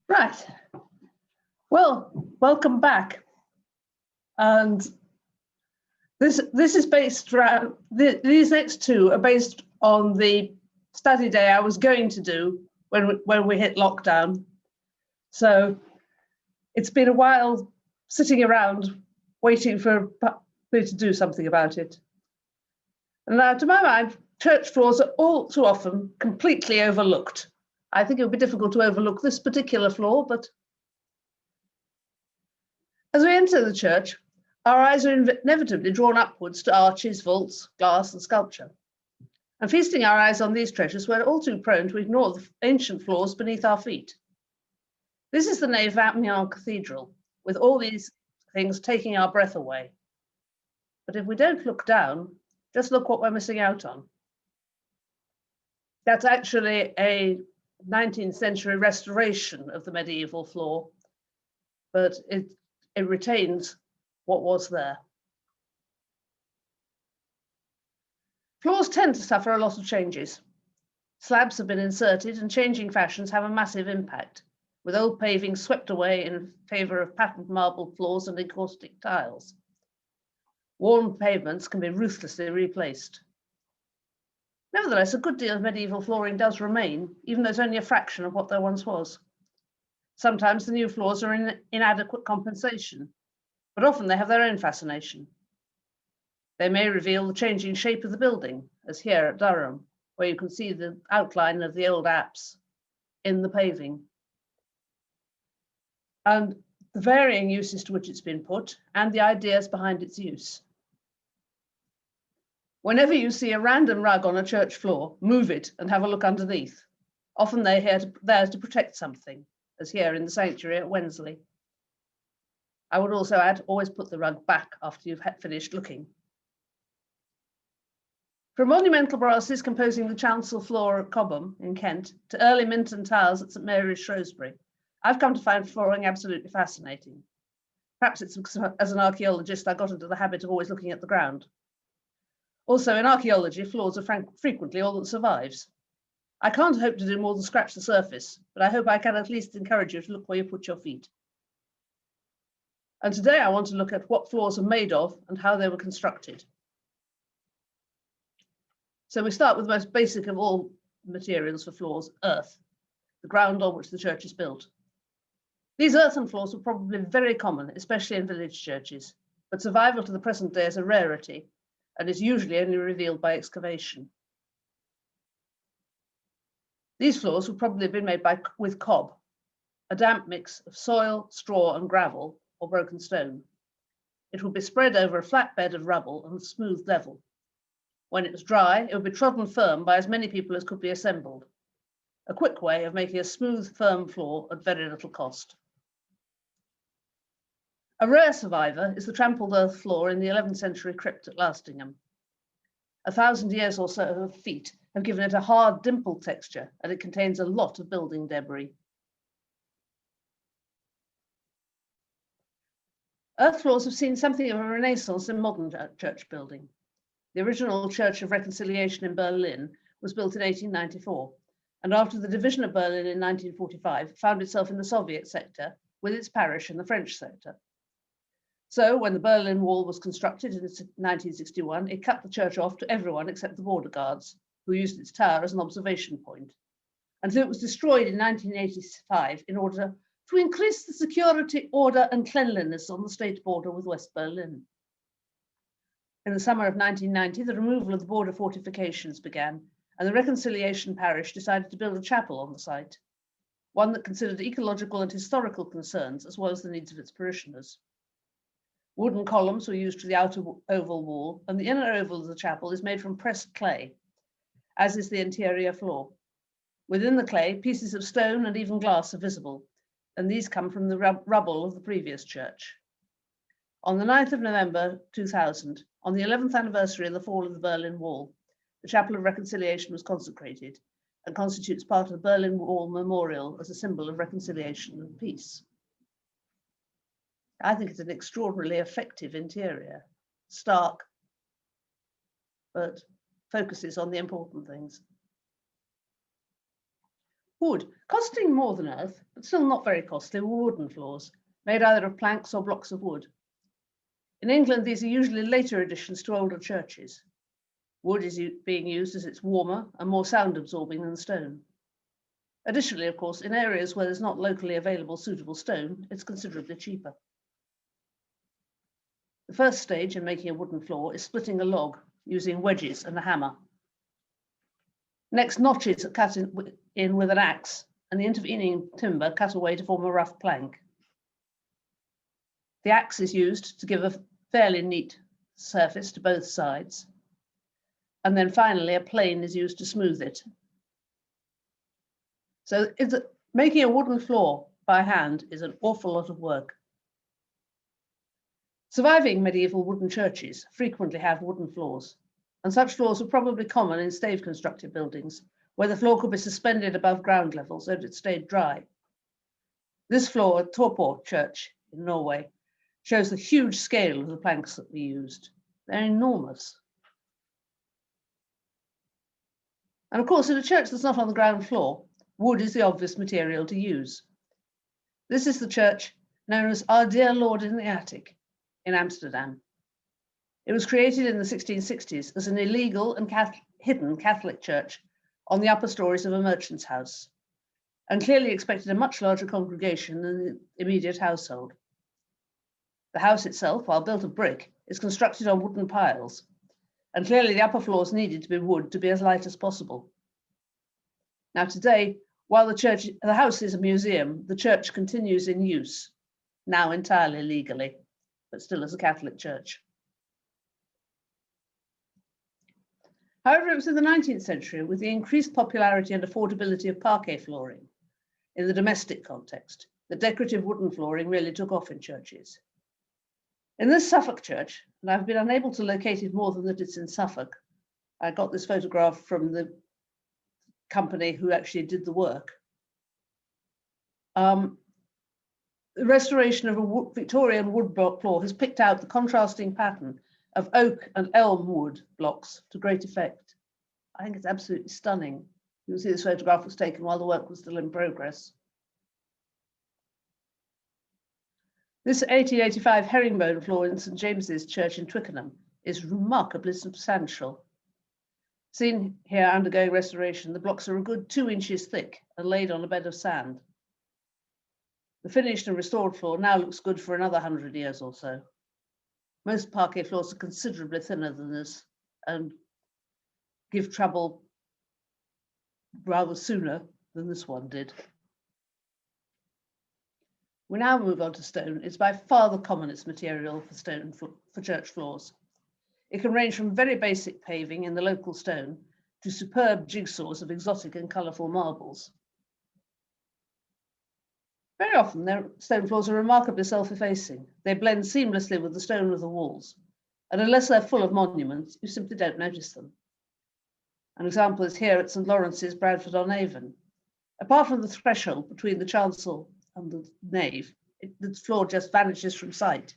Right. Well, welcome back. And this is based around, these next two are based on the study day I was going to do when we hit lockdown. So it's been a while sitting around waiting for me to do something about it. And now, to my mind, church floors are all too often completely overlooked. I think it would be difficult to overlook this particular floor, but as we enter the church, our eyes are inevitably drawn upwards to arches, vaults, glass, and sculpture. And feasting our eyes on these treasures, we're all too prone to ignore the ancient floors beneath our feet. This is the nave of Amiens Cathedral, with all these things taking our breath away. But if we don't look down, just look what we're missing out on. That's actually a 19th century restoration of the medieval floor, but it retains what was there. Floors tend to suffer a lot of changes. Slabs have been inserted and changing fashions have a massive impact, with old paving swept away in favour of patterned marble floors and encaustic tiles. Worn pavements can be ruthlessly replaced. Nevertheless, a good deal of medieval flooring does remain, even though it's only a fraction of what there once was. Sometimes the new floors are inadequate compensation, but often they have their own fascination. They may reveal the changing shape of the building, as here at Durham, where you can see the outline of the old apse in the paving, and the varying uses to which it's been put, and the ideas behind its use. Whenever you see a random rug on a church floor, move it and have a look underneath. Often they're there to protect something, as here in the sanctuary at Wensley. I would also add, always put the rug back after you've finished looking. From monumental brasses composing the chancel floor at Cobham in Kent to early Minton towers at St Mary's, Shrewsbury, I've come to find flooring absolutely fascinating. Perhaps it's because as an archaeologist, I got into the habit of always looking at the ground. Also, in archaeology, floors are frequently all that survives. I can't hope to do more than scratch the surface, but I hope I can at least encourage you to look where you put your feet. And today I want to look at what floors are made of and how they were constructed. So we start with the most basic of all materials for floors, earth, the ground on which the church is built. These earthen floors were probably very common, especially in village churches, but survival to the present day is a rarity and is usually only revealed by excavation. These floors would probably have been made with cob, a damp mix of soil, straw, and gravel, or broken stone. It would be spread over a flat bed of rubble and smooth level. When it was dry, it would be trodden firm by as many people as could be assembled. A quick way of making a smooth, firm floor at very little cost. A rare survivor is the trampled earth floor in the 11th century crypt at Lastingham. 1,000 years or so of feet have given it a hard, dimpled texture, and it contains a lot of building debris. Earth floors have seen something of a renaissance in modern church building. The original Church of Reconciliation in Berlin was built in 1894, and after the division of Berlin in 1945, found itself in the Soviet sector, with its parish in the French sector. So when the Berlin Wall was constructed in 1961, it cut the church off to everyone except the border guards, who used its tower as an observation point, until it was destroyed in 1985 in order to increase the security, order, and cleanliness on the state border with West Berlin. In the summer of 1990, the removal of the border fortifications began, and the Reconciliation Parish decided to build a chapel on the site, one that considered ecological and historical concerns as well as the needs of its parishioners. Wooden columns were used for the outer oval wall, and the inner oval of the chapel is made from pressed clay, as is the interior floor. Within the clay, pieces of stone and even glass are visible, and these come from the rubble of the previous church. On the 9th of November 2000, on the 11th anniversary of the fall of the Berlin Wall, the Chapel of Reconciliation was consecrated and constitutes part of the Berlin Wall Memorial as a symbol of reconciliation and peace. I think it's an extraordinarily effective interior, stark, but focuses on the important things. Wood, costing more than earth, but still not very costly, were wooden floors, made either of planks or blocks of wood. In England, these are usually later additions to older churches. Wood is being used as it's warmer and more sound absorbing than stone. Additionally, of course, in areas where there's not locally available suitable stone, it's considerably cheaper. The first stage in making a wooden floor is splitting a log using wedges and a hammer. Next, notches are cut in with an axe, and the intervening timber cut away to form a rough plank. The axe is used to give a fairly neat surface to both sides. And then finally, a plane is used to smooth it. So making a wooden floor by hand is an awful lot of work. Surviving medieval wooden churches frequently have wooden floors, and such floors were probably common in stave-constructed buildings, where the floor could be suspended above ground level so that it stayed dry. This floor at Torpor Church in Norway shows the huge scale of the planks that we used. They're enormous. And of course, in a church that's not on the ground floor, wood is the obvious material to use. This is the church known as Our Dear Lord in the Attic in Amsterdam. It was created in the 1660s as an illegal and hidden Catholic church on the upper stories of a merchant's house, and clearly expected a much larger congregation than the immediate household. The house itself, while built of brick, is constructed on wooden piles, and clearly the upper floors needed to be wood to be as light as possible. Now today, while the house is a museum, the church continues in use, now entirely legally, but still as a Catholic church. However, it was in the 19th century, with the increased popularity and affordability of parquet flooring in the domestic context, that decorative wooden flooring really took off in churches. In this Suffolk church, and I've been unable to locate it more than that it's in Suffolk, I got this photograph from the company who actually did the work. The restoration of a Victorian wood block floor has picked out the contrasting pattern of oak and elm wood blocks to great effect. I think it's absolutely stunning. You can see this photograph was taken while the work was still in progress. This 1885 herringbone floor in St. James's Church in Twickenham is remarkably substantial. Seen here undergoing restoration, the blocks are a good 2 inches thick and laid on a bed of sand. The finished and restored floor now looks good for another 100 years or so. Most parquet floors are considerably thinner than this and give trouble rather sooner than this one did. We now move on to stone. It's by far the commonest material for stone for church floors. It can range from very basic paving in the local stone to superb jigsaws of exotic and colourful marbles. Very often, their stone floors are remarkably self-effacing. They blend seamlessly with the stone of the walls, and unless they're full of monuments, you simply don't notice them. An example is here at St. Lawrence's, Bradford-on-Avon. Apart from the threshold between the chancel and the nave, the floor just vanishes from sight.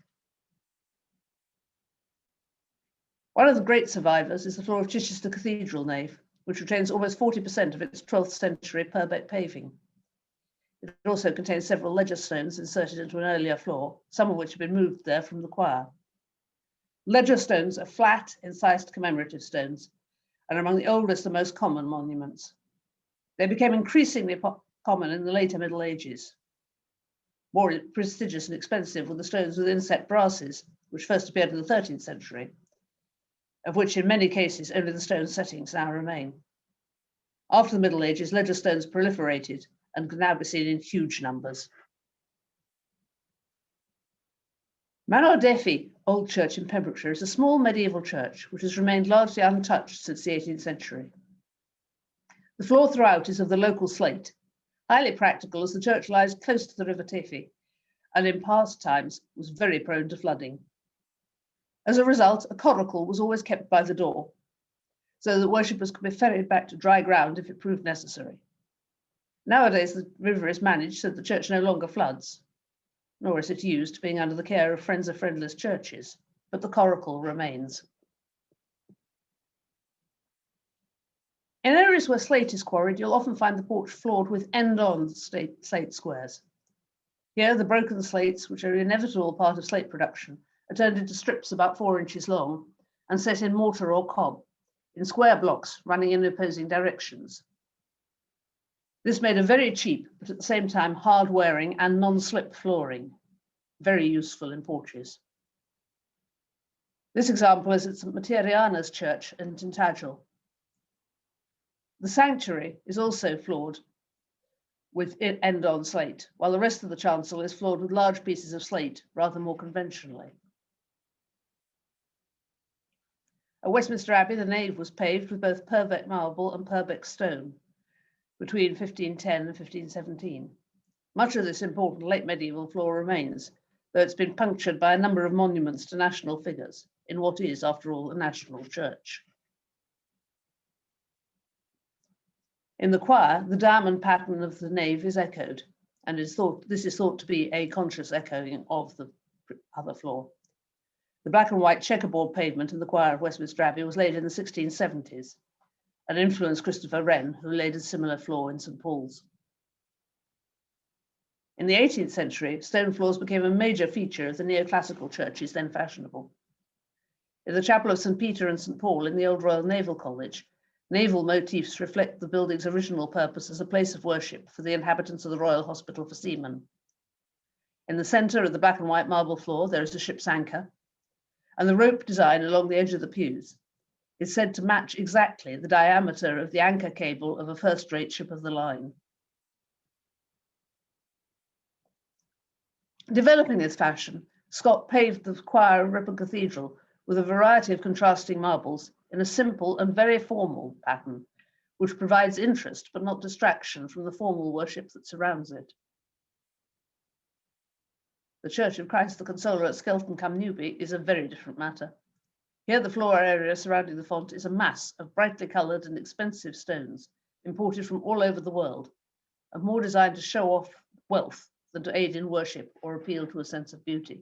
One of the great survivors is the floor of Chichester Cathedral nave, which retains almost 40% of its 12th century Purbeck paving. It also contains several ledger stones inserted into an earlier floor, some of which have been moved there from the choir. Ledger stones are flat, incised commemorative stones, and are among the oldest and most common monuments. They became increasingly common in the later Middle Ages. More prestigious and expensive were the stones with inset brasses, which first appeared in the 13th century, of which in many cases only the stone settings now remain. After the Middle Ages, ledger stones proliferated and can now be seen in huge numbers. Manor-Defi Old Church in Pembrokeshire is a small medieval church which has remained largely untouched since the 18th century. The floor throughout is of the local slate, highly practical as the church lies close to the River Teifi and in past times was very prone to flooding. As a result, a coracle was always kept by the door so that worshippers could be ferried back to dry ground if it proved necessary. Nowadays, the river is managed so the church no longer floods, nor is it used, being under the care of Friends of Friendless Churches, but the coracle remains. In areas where slate is quarried, you'll often find the porch floored with end-on slate squares. Here, the broken slates, which are an inevitable part of slate production, are turned into strips about 4 inches long and set in mortar or cob, in square blocks running in opposing directions. This made a very cheap, but at the same time hard-wearing and non-slip flooring, very useful in porches. This example is at St. Materiana's Church in Tintagel. The sanctuary is also floored with end-on slate, while the rest of the chancel is floored with large pieces of slate, rather more conventionally. At Westminster Abbey, the nave was paved with both Purbeck marble and Purbeck stone between 1510 and 1517. Much of this important late medieval floor remains, though it's been punctured by a number of monuments to national figures in what is, after all, a national church. In the choir, the diamond pattern of the nave is echoed, and this is thought to be a conscious echoing of the other floor. The black and white checkerboard pavement in the choir of Westminster Abbey was laid in the 1670s and influenced Christopher Wren, who laid a similar floor in St. Paul's. In the 18th century, stone floors became a major feature of the neoclassical churches then fashionable. In the chapel of St. Peter and St. Paul in the Old Royal Naval College, naval motifs reflect the building's original purpose as a place of worship for the inhabitants of the Royal Hospital for Seamen. In the centre of the black and white marble floor, there is a ship's anchor, and the rope design along the edge of the pews is said to match exactly the diameter of the anchor cable of a first-rate ship of the line. Developing this fashion, Scott paved the choir of Ripon Cathedral with a variety of contrasting marbles in a simple and very formal pattern, which provides interest but not distraction from the formal worship that surrounds it. The Church of Christ the Consoler at Skelton-cum-Newby is a very different matter. Here, the floor area surrounding the font is a mass of brightly coloured and expensive stones imported from all over the world, and more designed to show off wealth than to aid in worship or appeal to a sense of beauty.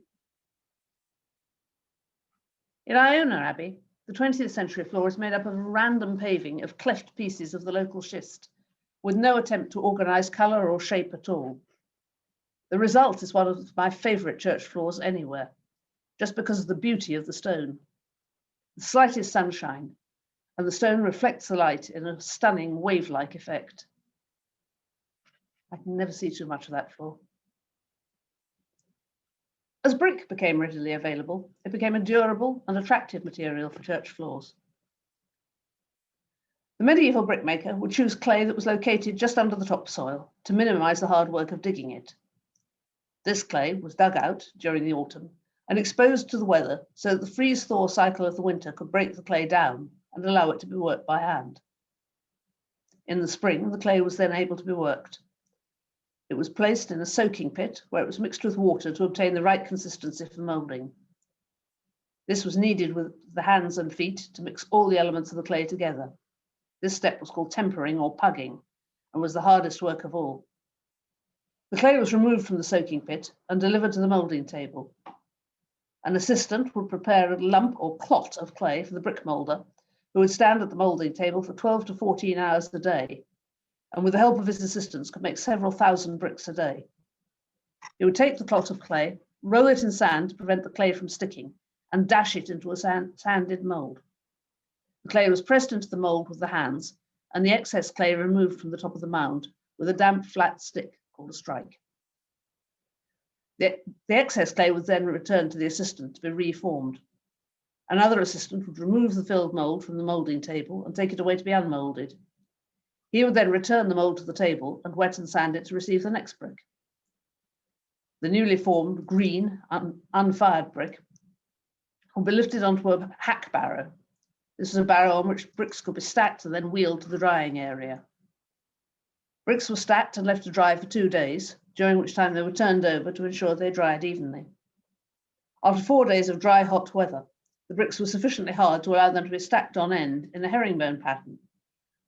In Iona Abbey, the 20th century floor is made up of a random paving of cleft pieces of the local schist, with no attempt to organise colour or shape at all. The result is one of my favourite church floors anywhere, just because of the beauty of the stone. The slightest sunshine, and the stone reflects the light in a stunning wave-like effect. I can never see too much of that floor. As brick became readily available, it became a durable and attractive material for church floors. The medieval brickmaker would choose clay that was located just under the topsoil to minimise the hard work of digging it. This clay was dug out during the autumn and exposed to the weather so that the freeze-thaw cycle of the winter could break the clay down and allow it to be worked by hand. In the spring, the clay was then able to be worked. It was placed in a soaking pit where it was mixed with water to obtain the right consistency for moulding. This was needed with the hands and feet to mix all the elements of the clay together. This step was called tempering or pugging and was the hardest work of all. The clay was removed from the soaking pit and delivered to the moulding table. An assistant would prepare a lump or clot of clay for the brick moulder, who would stand at the moulding table for 12 to 14 hours a day, and with the help of his assistants could make several thousand bricks a day. He would take the clot of clay, roll it in sand to prevent the clay from sticking, and dash it into a sanded mould. The clay was pressed into the mould with the hands, and the excess clay removed from the top of the mound with a damp, flat stick called a strike. The excess clay was then returned to the assistant to be reformed. Another assistant would remove the filled mould from the moulding table and take it away to be unmoulded. He would then return the mould to the table and wet and sand it to receive the next brick. The newly formed green, unfired brick would be lifted onto a hack barrow. This was a barrow on which bricks could be stacked and then wheeled to the drying area. Bricks were stacked and left to dry for 2 days, during which time they were turned over to ensure they dried evenly. After 4 days of dry, hot weather, the bricks were sufficiently hard to allow them to be stacked on end in a herringbone pattern,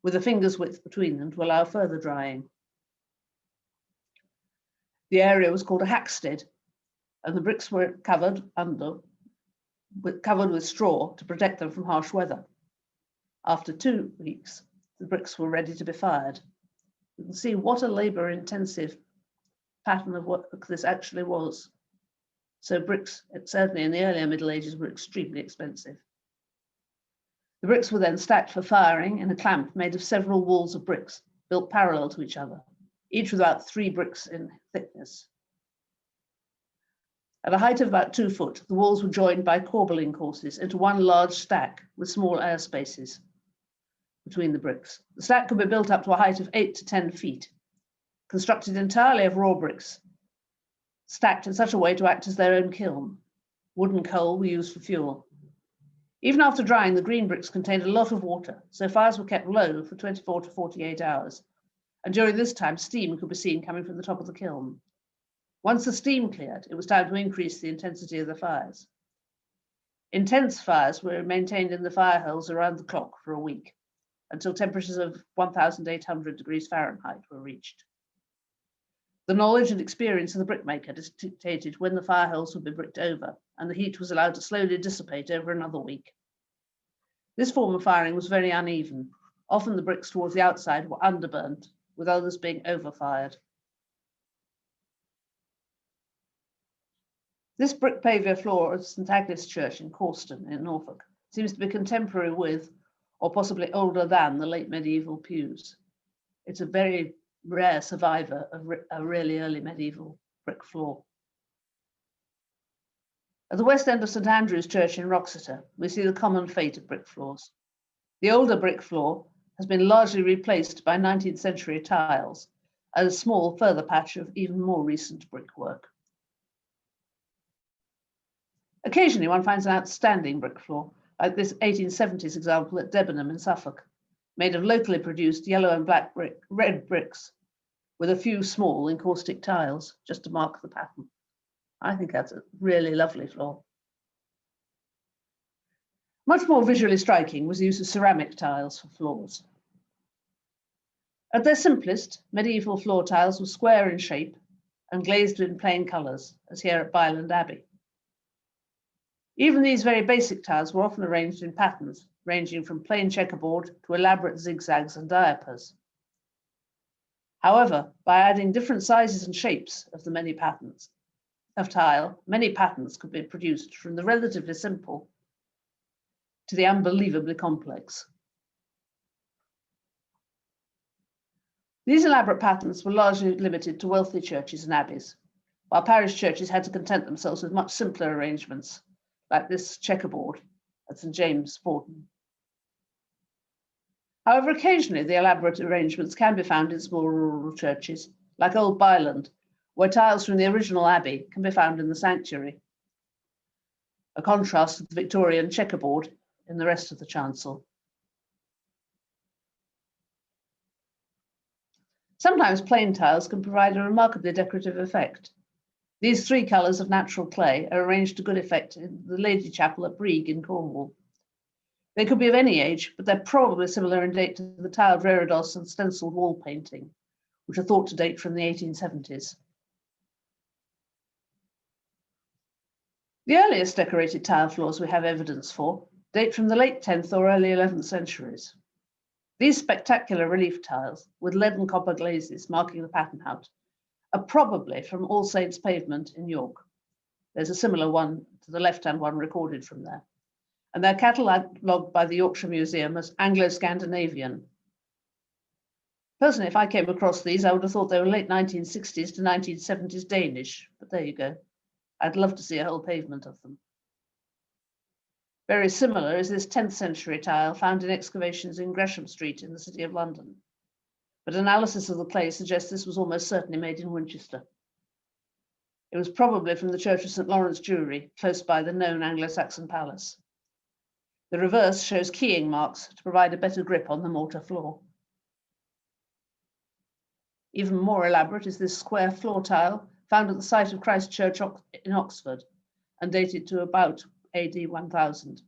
with a finger's width between them to allow further drying. The area was called a hackstead, and the bricks were covered with straw to protect them from harsh weather. After 2 weeks, the bricks were ready to be fired. You can see what a labour-intensive pattern of work this actually was. So bricks, certainly in the earlier Middle Ages, were extremely expensive. The bricks were then stacked for firing in a clamp made of several walls of bricks built parallel to each other, each with about 3 bricks in thickness. At a height of about 2 foot, the walls were joined by corbelling courses into one large stack with small air spaces between the bricks. The stack could be built up to a height of 8 to 10 feet, constructed entirely of raw bricks, stacked in such a way to act as their own kiln. Wood and coal were used for fuel. Even after drying, the green bricks contained a lot of water, so fires were kept low for 24 to 48 hours. And during this time, steam could be seen coming from the top of the kiln. Once the steam cleared, it was time to increase the intensity of the fires. Intense fires were maintained in the fire holes around the clock for a week, until temperatures of 1,800 degrees Fahrenheit were reached. The knowledge and experience of the brickmaker dictated when the fire holes would be bricked over, and the heat was allowed to slowly dissipate over another week. This form of firing was very uneven. Often the bricks towards the outside were underburnt, with others being overfired. This brick pavier floor of St Agnes Church in Corston in Norfolk seems to be contemporary with, or possibly older than, the late medieval pews. It's a very rare survivor of a really early medieval brick floor. At the west end of St Andrew's Church in Wroxeter, we see the common fate of brick floors. The older brick floor has been largely replaced by 19th century tiles and a small further patch of even more recent brickwork. Occasionally one finds an outstanding brick floor, like this 1870s example at Debenham in Suffolk, made of locally produced yellow and black red bricks, with a few small encaustic tiles just to mark the pattern. I think that's a really lovely floor. Much more visually striking was the use of ceramic tiles for floors. At their simplest, medieval floor tiles were square in shape and glazed in plain colours, as here at Byland Abbey. Even these very basic tiles were often arranged in patterns, ranging from plain checkerboard to elaborate zigzags and diapers. However, by adding different sizes and shapes of the many patterns of tile, many patterns could be produced from the relatively simple to the unbelievably complex. These elaborate patterns were largely limited to wealthy churches and abbeys, while parish churches had to content themselves with much simpler arrangements, like this checkerboard at St James, Borden. However, occasionally the elaborate arrangements can be found in small rural churches, like Old Byland, where tiles from the original abbey can be found in the sanctuary, a contrast to the Victorian checkerboard in the rest of the chancel. Sometimes plain tiles can provide a remarkably decorative effect. These 3 colours of natural clay are arranged to good effect in the Lady Chapel at Brieg in Cornwall. They could be of any age, but they're probably similar in date to the tiled reredos and stenciled wall painting, which are thought to date from the 1870s. The earliest decorated tile floors we have evidence for date from the late 10th or early 11th centuries. These spectacular relief tiles, with lead and copper glazes marking the pattern out, are probably from All Saints Pavement in York. There's a similar one to the left-hand one recorded from there. And they're catalogued by the Yorkshire Museum as Anglo-Scandinavian. Personally, if I came across these, I would have thought they were late 1960s to 1970s Danish, but there you go. I'd love to see a whole pavement of them. Very similar is this 10th century tile found in excavations in Gresham Street in the City of London. But analysis of the clay suggests this was almost certainly made in Winchester. It was probably from the Church of St Lawrence Jewry, close by the known Anglo-Saxon palace. The reverse shows keying marks to provide a better grip on the mortar floor. Even more elaborate is this square floor tile found at the site of Christ Church in Oxford and dated to about AD 1000.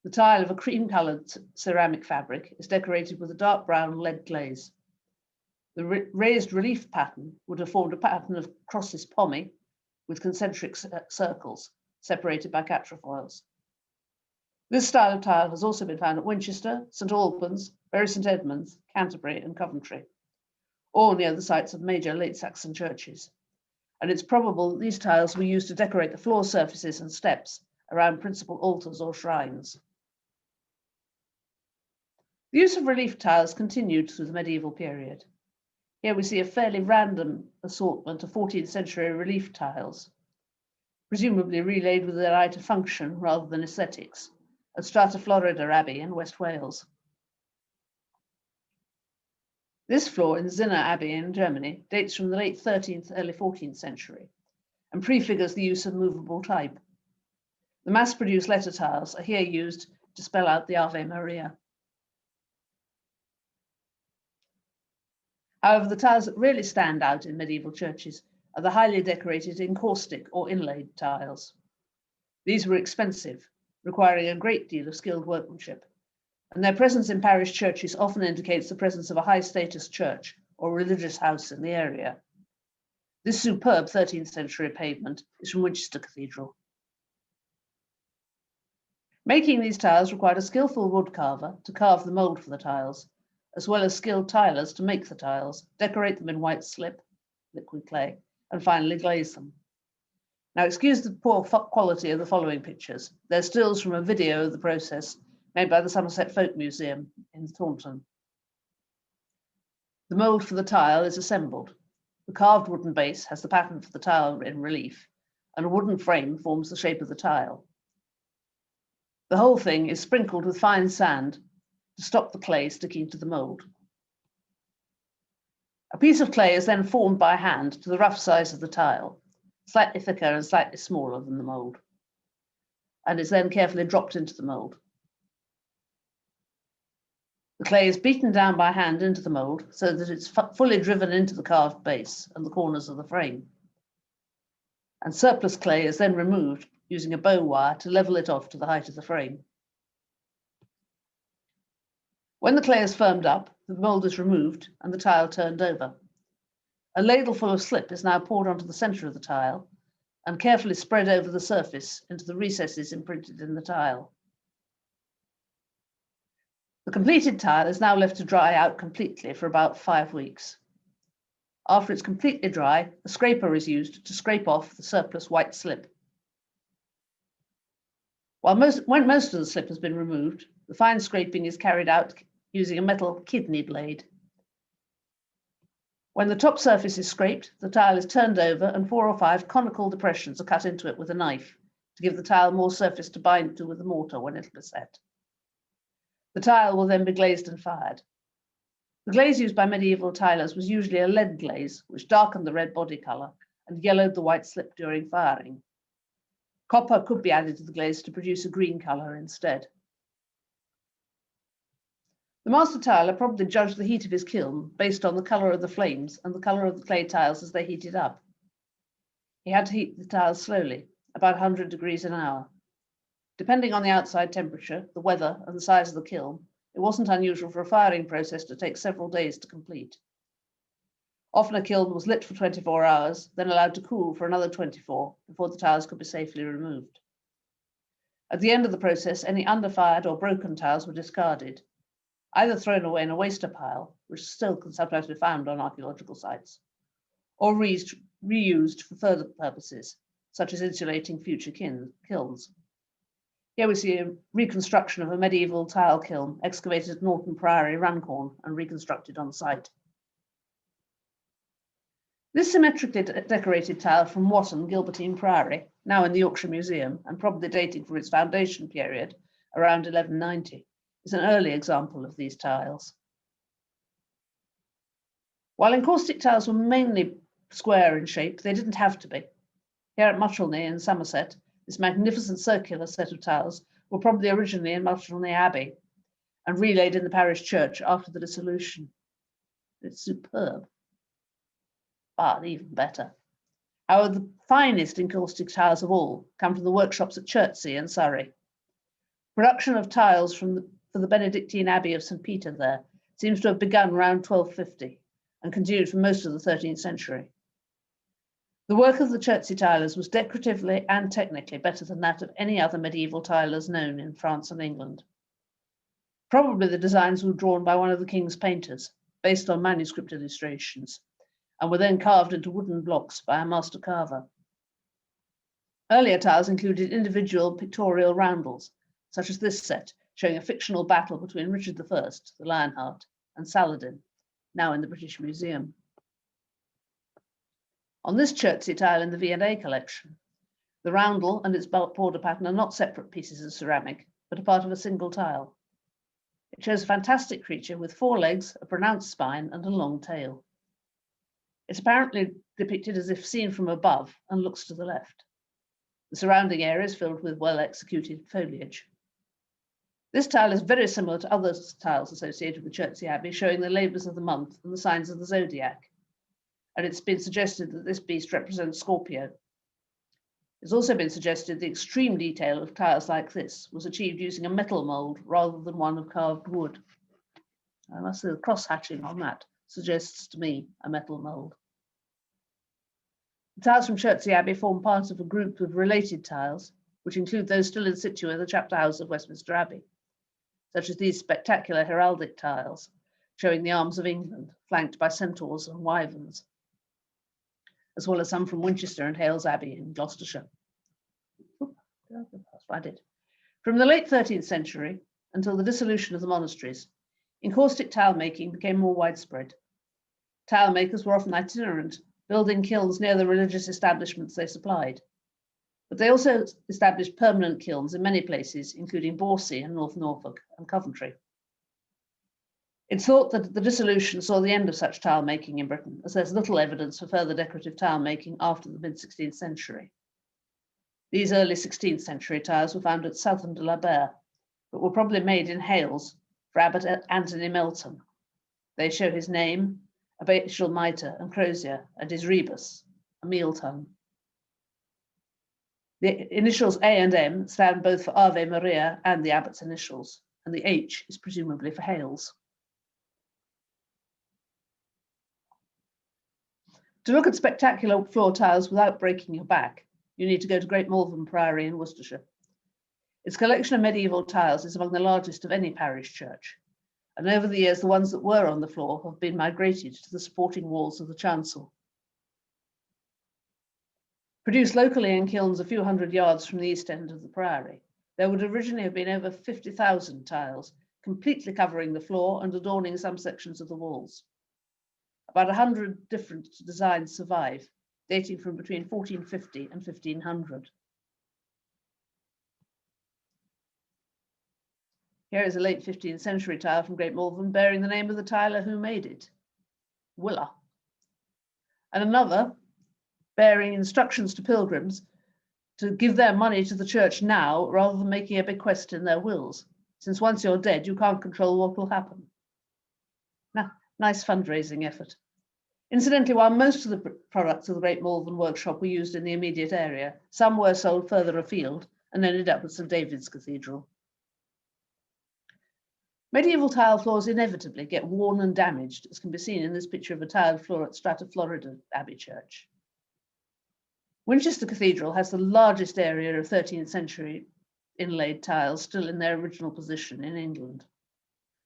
The tile of a cream-coloured ceramic fabric is decorated with a dark brown lead glaze. The raised relief pattern would have formed a pattern of crosses pommy with concentric circles separated by quatrefoils. This style of tile has also been found at Winchester, St Albans, Bury St Edmunds, Canterbury and Coventry, all near the sites of major late Saxon churches. And it's probable these tiles were used to decorate the floor surfaces and steps around principal altars or shrines. The use of relief tiles continued through the medieval period. Here we see a fairly random assortment of 14th century relief tiles, presumably relaid with their eye to function rather than aesthetics, at Strata Florida Abbey in West Wales. This floor in Zinner Abbey in Germany dates from the late 13th, early 14th century and prefigures the use of movable type. The mass-produced letter tiles are here used to spell out the Ave Maria. However, the tiles that really stand out in medieval churches are the highly decorated encaustic or inlaid tiles. These were expensive, requiring a great deal of skilled workmanship, and their presence in parish churches often indicates the presence of a high-status church or religious house in the area. This superb 13th century pavement is from Winchester Cathedral. Making these tiles required a skillful woodcarver to carve the mould for the tiles, as well as skilled tilers to make the tiles, decorate them in white slip, liquid clay, and finally glaze them. Now, excuse the poor quality of the following pictures. They're stills from a video of the process made by the Somerset Folk Museum in Taunton. The mould for the tile is assembled. The carved wooden base has the pattern for the tile in relief, and a wooden frame forms the shape of the tile. The whole thing is sprinkled with fine sand to stop the clay sticking to the mould. A piece of clay is then formed by hand to the rough size of the tile, slightly thicker and slightly smaller than the mould, and is then carefully dropped into the mould. The clay is beaten down by hand into the mould so that it's fully driven into the carved base and the corners of the frame. And surplus clay is then removed using a bow wire to level it off to the height of the frame. When the clay is firmed up, the mould is removed and the tile turned over. A ladle full of slip is now poured onto the centre of the tile and carefully spread over the surface into the recesses imprinted in the tile. The completed tile is now left to dry out completely for about 5 weeks. After it's completely dry, a scraper is used to scrape off the surplus white slip. When most of the slip has been removed, the fine scraping is carried out using a metal kidney blade. When the top surface is scraped, the tile is turned over and 4 or 5 conical depressions are cut into it with a knife to give the tile more surface to bind to with the mortar when it'll be set. The tile will then be glazed and fired. The glaze used by medieval tilers was usually a lead glaze, which darkened the red body colour and yellowed the white slip during firing. Copper could be added to the glaze to produce a green colour instead. The master tiler probably judged the heat of his kiln based on the colour of the flames and the colour of the clay tiles as they heated up. He had to heat the tiles slowly, about 100 degrees an hour. Depending on the outside temperature, the weather, and the size of the kiln, it wasn't unusual for a firing process to take several days to complete. Often a kiln was lit for 24 hours, then allowed to cool for another 24 before the tiles could be safely removed. At the end of the process, any underfired or broken tiles were discarded, either thrown away in a waster pile, which still can sometimes be found on archaeological sites, or reused for further purposes, such as insulating future kilns. Here we see a reconstruction of a medieval tile kiln excavated at Norton Priory, Runcorn, and reconstructed on site. This symmetrically decorated tile from Wotton, Gilbertine Priory, now in the Yorkshire Museum and probably dating from its foundation period around 1190, is an early example of these tiles. While encaustic tiles were mainly square in shape, they didn't have to be. Here at Muchelney in Somerset, this magnificent circular set of tiles were probably originally in Muchelney Abbey and relaid in the parish church after the dissolution. It's superb, but even better. However, the finest encaustic tiles of all come from the workshops at Chertsey in Surrey. Production of tiles for the Benedictine Abbey of St. Peter there seems to have begun around 1250 and continued for most of the 13th century. The work of the Chertsey tilers was decoratively and technically better than that of any other medieval tilers known in France and England. Probably the designs were drawn by one of the king's painters, based on manuscript illustrations, and were then carved into wooden blocks by a master carver. Earlier tiles included individual pictorial roundels, such as this set, showing a fictional battle between Richard I, the Lionheart, and Saladin, now in the British Museum. On this Chertsey tile in the V&A collection, the roundel and its border pattern are not separate pieces of ceramic, but a part of a single tile. It shows a fantastic creature with 4 legs, a pronounced spine, and a long tail. It's apparently depicted as if seen from above and looks to the left. The surrounding area is filled with well-executed foliage. This tile is very similar to other tiles associated with Chertsey Abbey, showing the labours of the month and the signs of the zodiac. And it's been suggested that this beast represents Scorpio. It's also been suggested the extreme detail of tiles like this was achieved using a metal mould rather than one of carved wood. I must say the cross-hatching on that suggests to me a metal mould. The tiles from Chertsey Abbey form part of a group of related tiles, which include those still in situ in the chapter house of Westminster Abbey, such as these spectacular heraldic tiles, showing the arms of England, flanked by centaurs and wyverns, as well as some from Winchester and Hales Abbey in Gloucestershire. From the late 13th century until the dissolution of the monasteries, encaustic tile making became more widespread. Tile makers were often itinerant, building kilns near the religious establishments they supplied. But they also established permanent kilns in many places, including Borsey in North Norfolk and Coventry. It's thought that the dissolution saw the end of such tile making in Britain, as there's little evidence for further decorative tile making after the mid-16th century. These early 16th century tiles were found at Southern de la Berre, but were probably made in Hales for Abbot Anthony Melton. They show his name, abbatial mitre and crozier, and his rebus, a meal tun. The initials A and M stand both for Ave Maria and the abbot's initials, and the H is presumably for Hales. To look at spectacular floor tiles without breaking your back, you need to go to Great Malvern Priory in Worcestershire. Its collection of medieval tiles is among the largest of any parish church, and over the years the ones that were on the floor have been migrated to the supporting walls of the chancel. Produced locally in kilns a few hundred yards from the east end of the priory, there would originally have been over 50,000 tiles, completely covering the floor and adorning some sections of the walls. About 100 different designs survive, dating from between 1450 and 1500. Here is a late 15th century tile from Great Malvern bearing the name of the tiler who made it, Willer. And another bearing instructions to pilgrims to give their money to the church now rather than making a bequest in their wills, since once you're dead, you can't control what will happen. Now, nice fundraising effort. Incidentally, while most of the products of the Great Malvern workshop were used in the immediate area, some were sold further afield and ended up with St. David's Cathedral. Medieval tile floors inevitably get worn and damaged, as can be seen in this picture of a tiled floor at Strata Florida Abbey Church. Winchester Cathedral has the largest area of 13th century inlaid tiles still in their original position in England.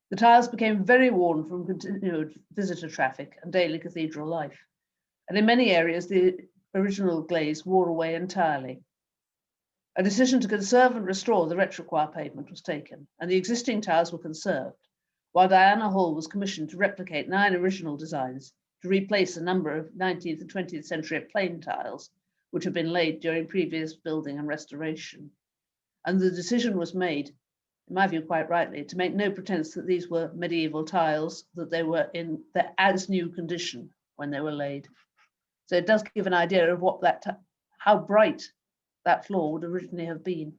The tiles became very worn from continued visitor traffic and daily cathedral life, and in many areas the original glaze wore away entirely. A decision to conserve and restore the retrochoir pavement was taken, and the existing tiles were conserved, while Diana Hall was commissioned to replicate 9 original designs to replace a number of 19th and 20th century plain tiles, which had been laid during previous building and restoration. And the decision was made, in my view quite rightly, to make no pretense that these were medieval tiles, that they were in their as-new condition when they were laid. So it does give an idea of what how bright that floor would originally have been.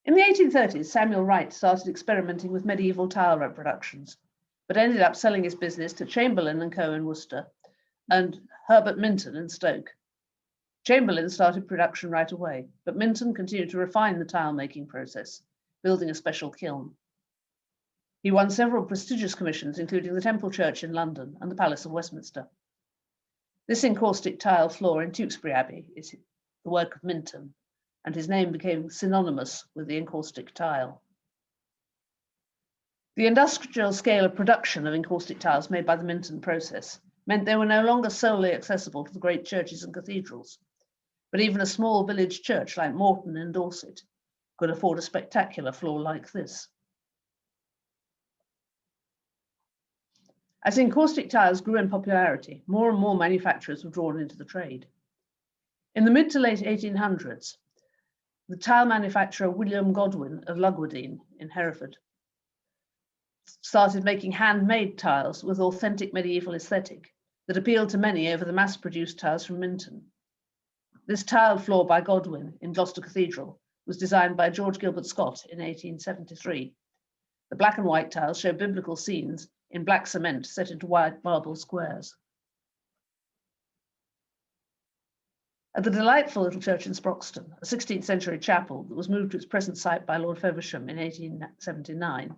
In the 1830s, Samuel Wright started experimenting with medieval tile reproductions, but ended up selling his business to Chamberlain & Co in Worcester and Herbert Minton in Stoke. Chamberlain started production right away, but Minton continued to refine the tile-making process, building a special kiln. He won several prestigious commissions, including the Temple Church in London and the Palace of Westminster. This encaustic tile floor in Tewkesbury Abbey is the work of Minton, and his name became synonymous with the encaustic tile. The industrial scale of production of encaustic tiles made by the Minton process meant they were no longer solely accessible to the great churches and cathedrals, but even a small village church like Morton in Dorset could afford a spectacular floor like this. As encaustic tiles grew in popularity, more and more manufacturers were drawn into the trade. In the mid to late 1800s, the tile manufacturer William Godwin of Lugwardine in Hereford started making handmade tiles with authentic medieval aesthetic that appealed to many over the mass-produced tiles from Minton. This tiled floor by Godwin in Gloucester Cathedral was designed by George Gilbert Scott in 1873. The black and white tiles show biblical scenes in black cement set into white marble squares. At the delightful little church in Sproxton, a 16th century chapel that was moved to its present site by Lord Feversham in 1879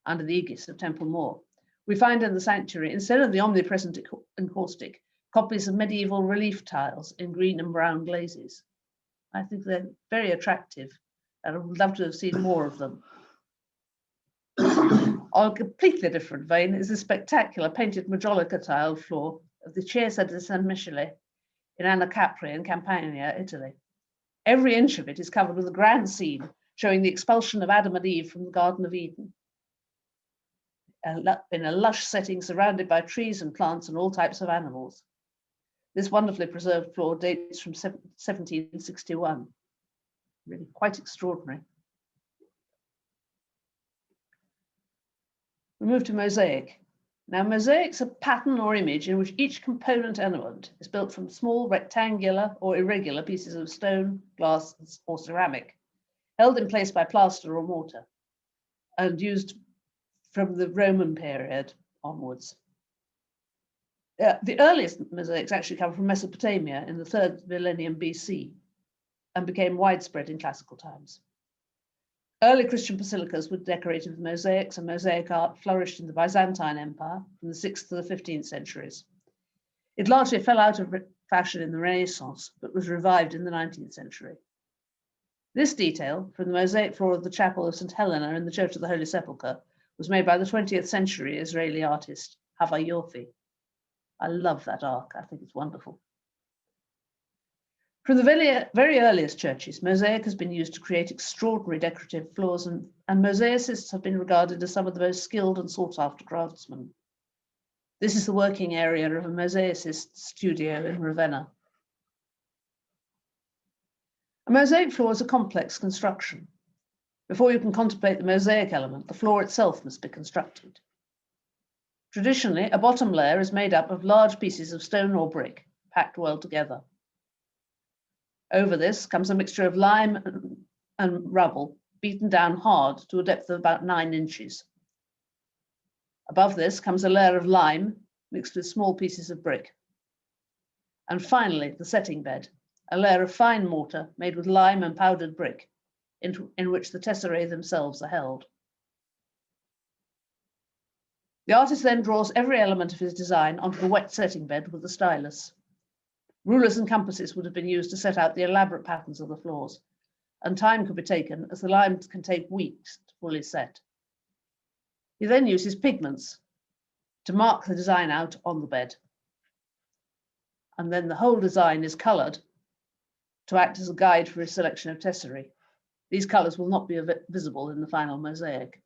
under the aegis of Temple Moor, we find in the sanctuary, instead of the omnipresent encaustic, copies of medieval relief tiles in green and brown glazes. I think they're very attractive, and I would love to have seen more of them. On a completely different vein is the spectacular painted majolica tile floor of the Chiesa di San Michele in Anacapri in Campania, Italy. Every inch of it is covered with a grand scene showing the expulsion of Adam and Eve from the Garden of Eden, in a lush setting surrounded by trees and plants and all types of animals. This wonderfully preserved floor dates from 1761. Really quite extraordinary. We move to mosaic. Now, mosaic's a pattern or image in which each component element is built from small rectangular or irregular pieces of stone, glass, or ceramic, held in place by plaster or mortar, and used from the Roman period onwards. The earliest mosaics actually come from Mesopotamia in the 3rd millennium BC and became widespread in classical times. Early Christian basilicas were decorated with mosaics, and mosaic art flourished in the Byzantine Empire from the 6th to the 15th centuries. It largely fell out of fashion in the Renaissance, but was revived in the 19th century. This detail from the mosaic floor of the chapel of St. Helena in the Church of the Holy Sepulchre was made by the 20th century Israeli artist Hava Yofi. I love that ark, I think it's wonderful. From the very earliest churches, mosaic has been used to create extraordinary decorative floors, and mosaicists have been regarded as some of the most skilled and sought-after craftsmen. This is the working area of a mosaicist studio in Ravenna. A mosaic floor is a complex construction. Before you can contemplate the mosaic element, the floor itself must be constructed. Traditionally, a bottom layer is made up of large pieces of stone or brick, packed well together. Over this comes a mixture of lime and rubble, beaten down hard to a depth of about 9 inches. Above this comes a layer of lime mixed with small pieces of brick. And finally, the setting bed, a layer of fine mortar made with lime and powdered brick, in which the tesserae themselves are held. The artist then draws every element of his design onto the wet setting bed with a stylus. Rulers and compasses would have been used to set out the elaborate patterns of the floors, and time could be taken as the lines can take weeks to fully set. He then uses pigments to mark the design out on the bed. And then the whole design is coloured to act as a guide for his selection of tesserae. These colours will not be visible in the final mosaic.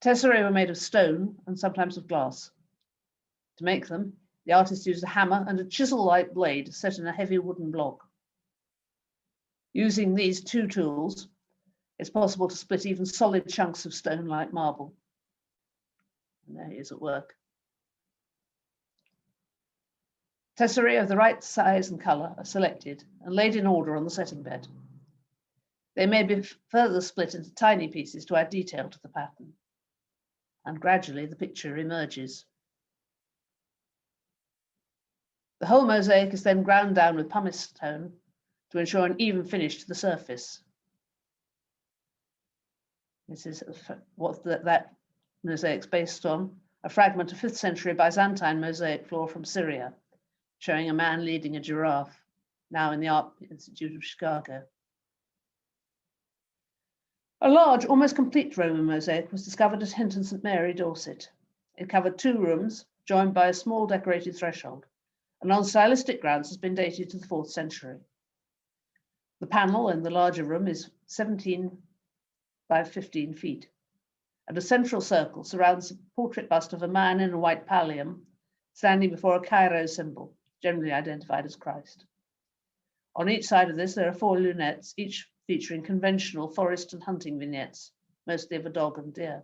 Tesserae were made of stone and sometimes of glass. To make them, the artist used a hammer and a chisel-like blade set in a heavy wooden block. Using these 2 tools, it's possible to split even solid chunks of stone like marble. And there he is at work. Tesserae of the right size and colour are selected and laid in order on the setting bed. They may be further split into tiny pieces to add detail to the pattern. And gradually the picture emerges. The whole mosaic is then ground down with pumice stone to ensure an even finish to the surface. This is what that mosaic is based on, a fragment of 5th century Byzantine mosaic floor from Syria, showing a man leading a giraffe, now in the Art Institute of Chicago. A large, almost complete Roman mosaic was discovered at Hinton St Mary, Dorset. It covered 2 rooms, joined by a small decorated threshold, and on stylistic grounds has been dated to the 4th century. The panel in the larger room is 17 by 15 feet, and a central circle surrounds a portrait bust of a man in a white pallium, standing before a Cairo symbol, generally identified as Christ. On each side of this, there are 4 lunettes, each featuring conventional forest and hunting vignettes, mostly of a dog and deer.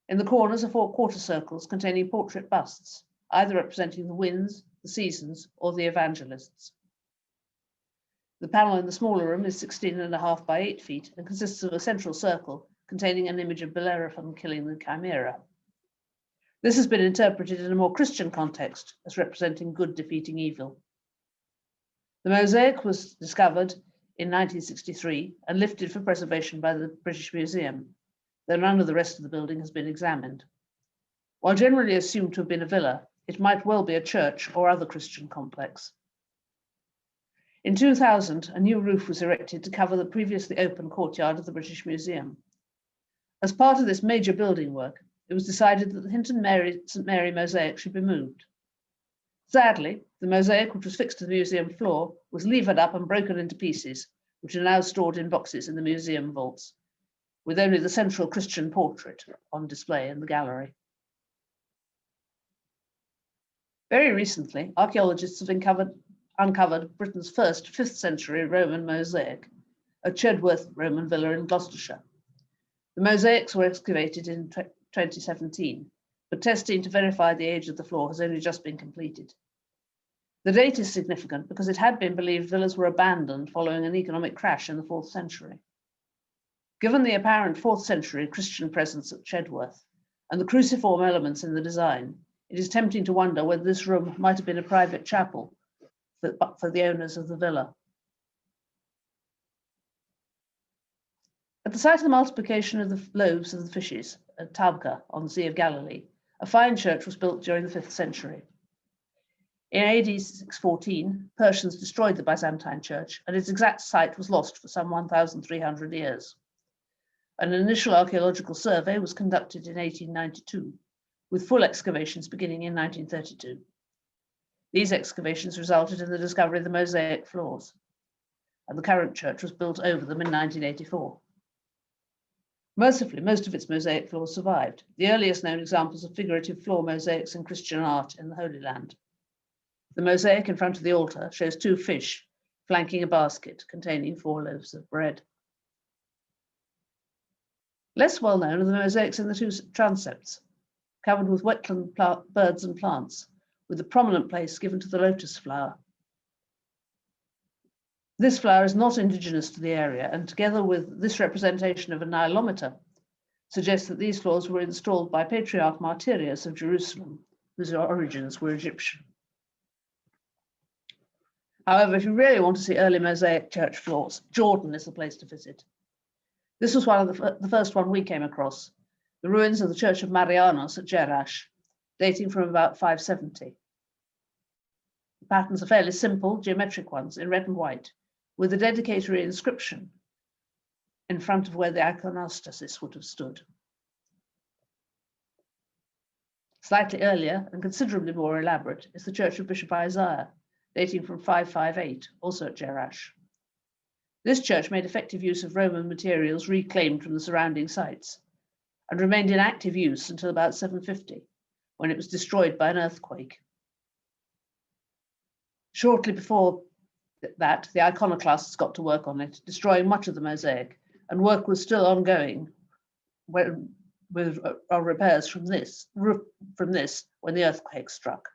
In the corners are 4 quarter circles containing portrait busts, either representing the winds, the seasons, or the evangelists. The panel in the smaller room is 16.5 by 8 feet and consists of a central circle containing an image of Bellerophon killing the chimera. This has been interpreted in a more Christian context as representing good defeating evil. The mosaic was discovered in 1963 and lifted for preservation by the British Museum, though none of the rest of the building has been examined. While generally assumed to have been a villa, it might well be a church or other Christian complex. In 2000, a new roof was erected to cover the previously open courtyard of the British Museum. As part of this major building work, it was decided that the Hinton St Mary mosaic should be moved. Sadly, the mosaic, which was fixed to the museum floor, was levered up and broken into pieces, which are now stored in boxes in the museum vaults, with only the central Christian portrait on display in the gallery. Very recently, archaeologists have uncovered Britain's first 5th century Roman mosaic, at Chedworth Roman villa in Gloucestershire. The mosaics were excavated in 2017, but testing to verify the age of the floor has only just been completed. The date is significant because it had been believed villas were abandoned following an economic crash in the 4th century. Given the apparent 4th century Christian presence at Chedworth and the cruciform elements in the design, it is tempting to wonder whether this room might have been a private chapel for the owners of the villa. At the site of the multiplication of the loaves of the fishes at Tabqa on the Sea of Galilee, a fine church was built during the 5th century. In AD 614, Persians destroyed the Byzantine church, and its exact site was lost for some 1,300 years. An initial archaeological survey was conducted in 1892, with full excavations beginning in 1932. These excavations resulted in the discovery of the mosaic floors, and the current church was built over them in 1984. Mercifully, most of its mosaic floors survived, the earliest known examples of figurative floor mosaics in Christian art in the Holy Land. The mosaic in front of the altar shows 2 fish flanking a basket containing 4 loaves of bread. Less well known are the mosaics in the 2 transepts, covered with wetland birds and plants, with a prominent place given to the lotus flower. This flower is not indigenous to the area, and together with this representation of a Nilometer, suggests that these floors were installed by Patriarch Martyrius of Jerusalem, whose origins were Egyptian. However, if you really want to see early mosaic church floors, Jordan is the place to visit. This was one of the first one we came across, the ruins of the Church of Marianos at Jerash, dating from about 570. The patterns are fairly simple, geometric ones in red and white, with a dedicatory inscription in front of where the iconostasis would have stood. Slightly earlier and considerably more elaborate is the Church of Bishop Isaiah, dating from 558, also at Jerash. This church made effective use of Roman materials reclaimed from the surrounding sites and remained in active use until about 750, when it was destroyed by an earthquake. Shortly before that, the iconoclasts got to work on it, destroying much of the mosaic, and work was still ongoing with repairs from this when the earthquake struck.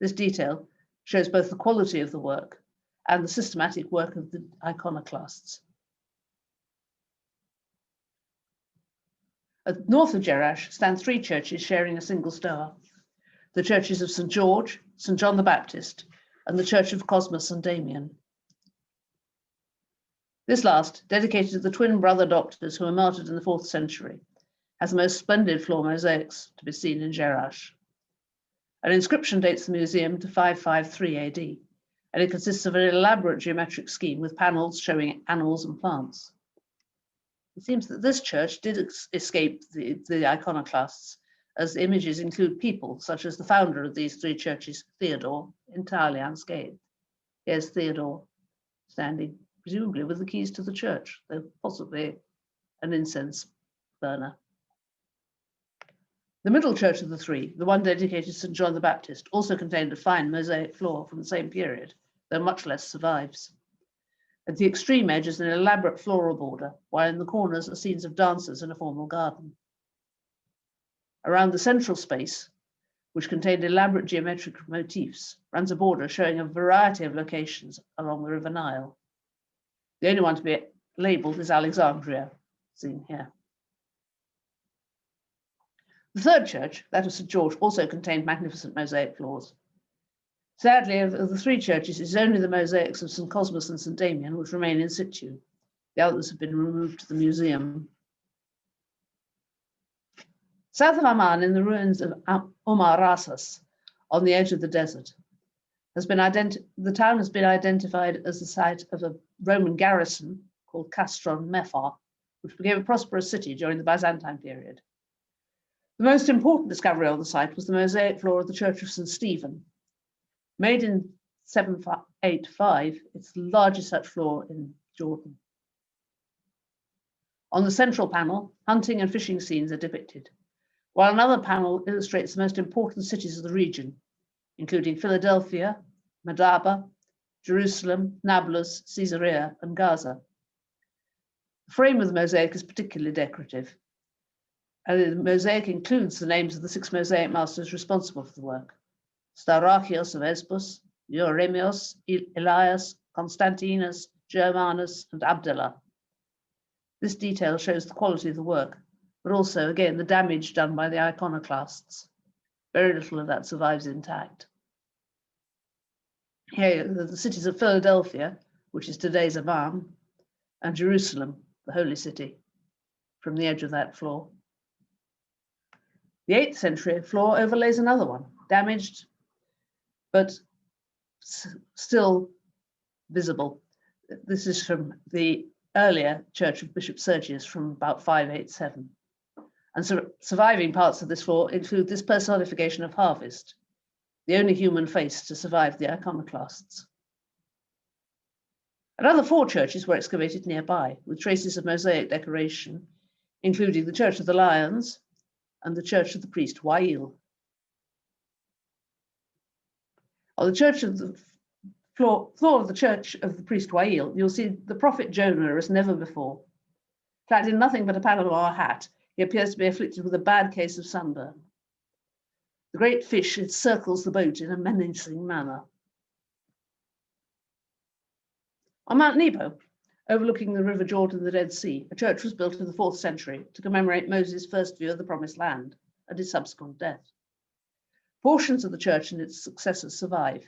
This detail shows both the quality of the work and the systematic work of the iconoclasts. North of Jerash stand 3 churches sharing a single stoa: the churches of St. George, St. John the Baptist, and the Church of Cosmas and Damian. This last, dedicated to the twin brother doctors who were martyred in the 4th century, has the most splendid floor mosaics to be seen in Jerash. An inscription dates the museum to 553 AD, and it consists of an elaborate geometric scheme with panels showing animals and plants. It seems that this church did escape the iconoclasts, as the images include people such as the founder of these three churches, Theodore, entirely unscathed. Here's Theodore standing, presumably with the keys to the church, though possibly an incense burner. The middle church of the three, the one dedicated to St. John the Baptist, also contained a fine mosaic floor from the same period, though much less survives. At the extreme edge is an elaborate floral border, while in the corners are scenes of dancers in a formal garden. Around the central space, which contained elaborate geometric motifs, runs a border showing a variety of locations along the River Nile. The only one to be labelled is Alexandria, seen here. The third church, that of St. George, also contained magnificent mosaic floors. Sadly, of the three churches, it is only the mosaics of St. Cosmas and St. Damian which remain in situ. The others have been removed to the museum. South of Amman, in the ruins of Umar Rasas, on the edge of the desert, the town has been identified as the site of a Roman garrison called Castron Mephar, which became a prosperous city during the Byzantine period. The most important discovery on the site was the mosaic floor of the Church of St. Stephen. Made in 785, it's the largest such floor in Jordan. On the central panel, hunting and fishing scenes are depicted, while another panel illustrates the most important cities of the region, including Philadelphia, Madaba, Jerusalem, Nablus, Caesarea, and Gaza. The frame of the mosaic is particularly decorative, and the mosaic includes the names of the 6 mosaic masters responsible for the work: Starachios of Esbus, Euremios, Elias, Constantinus, Germanus, and Abdallah. This detail shows the quality of the work, but also, again, the damage done by the iconoclasts. Very little of that survives intact. Here are the cities of Philadelphia, which is today's Amman, and Jerusalem, the holy city, from the edge of that floor. The 8th century floor overlays another one, damaged, but still visible. This is from the earlier Church of Bishop Sergius from about 587. And surviving parts of this floor include this personification of harvest, the only human face to survive the iconoclasts. Another 4 churches were excavated nearby, with traces of mosaic decoration, including the Church of the Lions and the Church of the priest Wail. On the church of the floor of the Church of the priest Wail, you'll see the prophet Jonah as never before. Clad in nothing but a Panama hat, he appears to be afflicted with a bad case of sunburn. The great fish encircles the boat in a menacing manner. On Mount Nebo, overlooking the River Jordan and the Dead Sea, a church was built in the 4th century to commemorate Moses' first view of the Promised Land and his subsequent death. Portions of the church and its successors survive,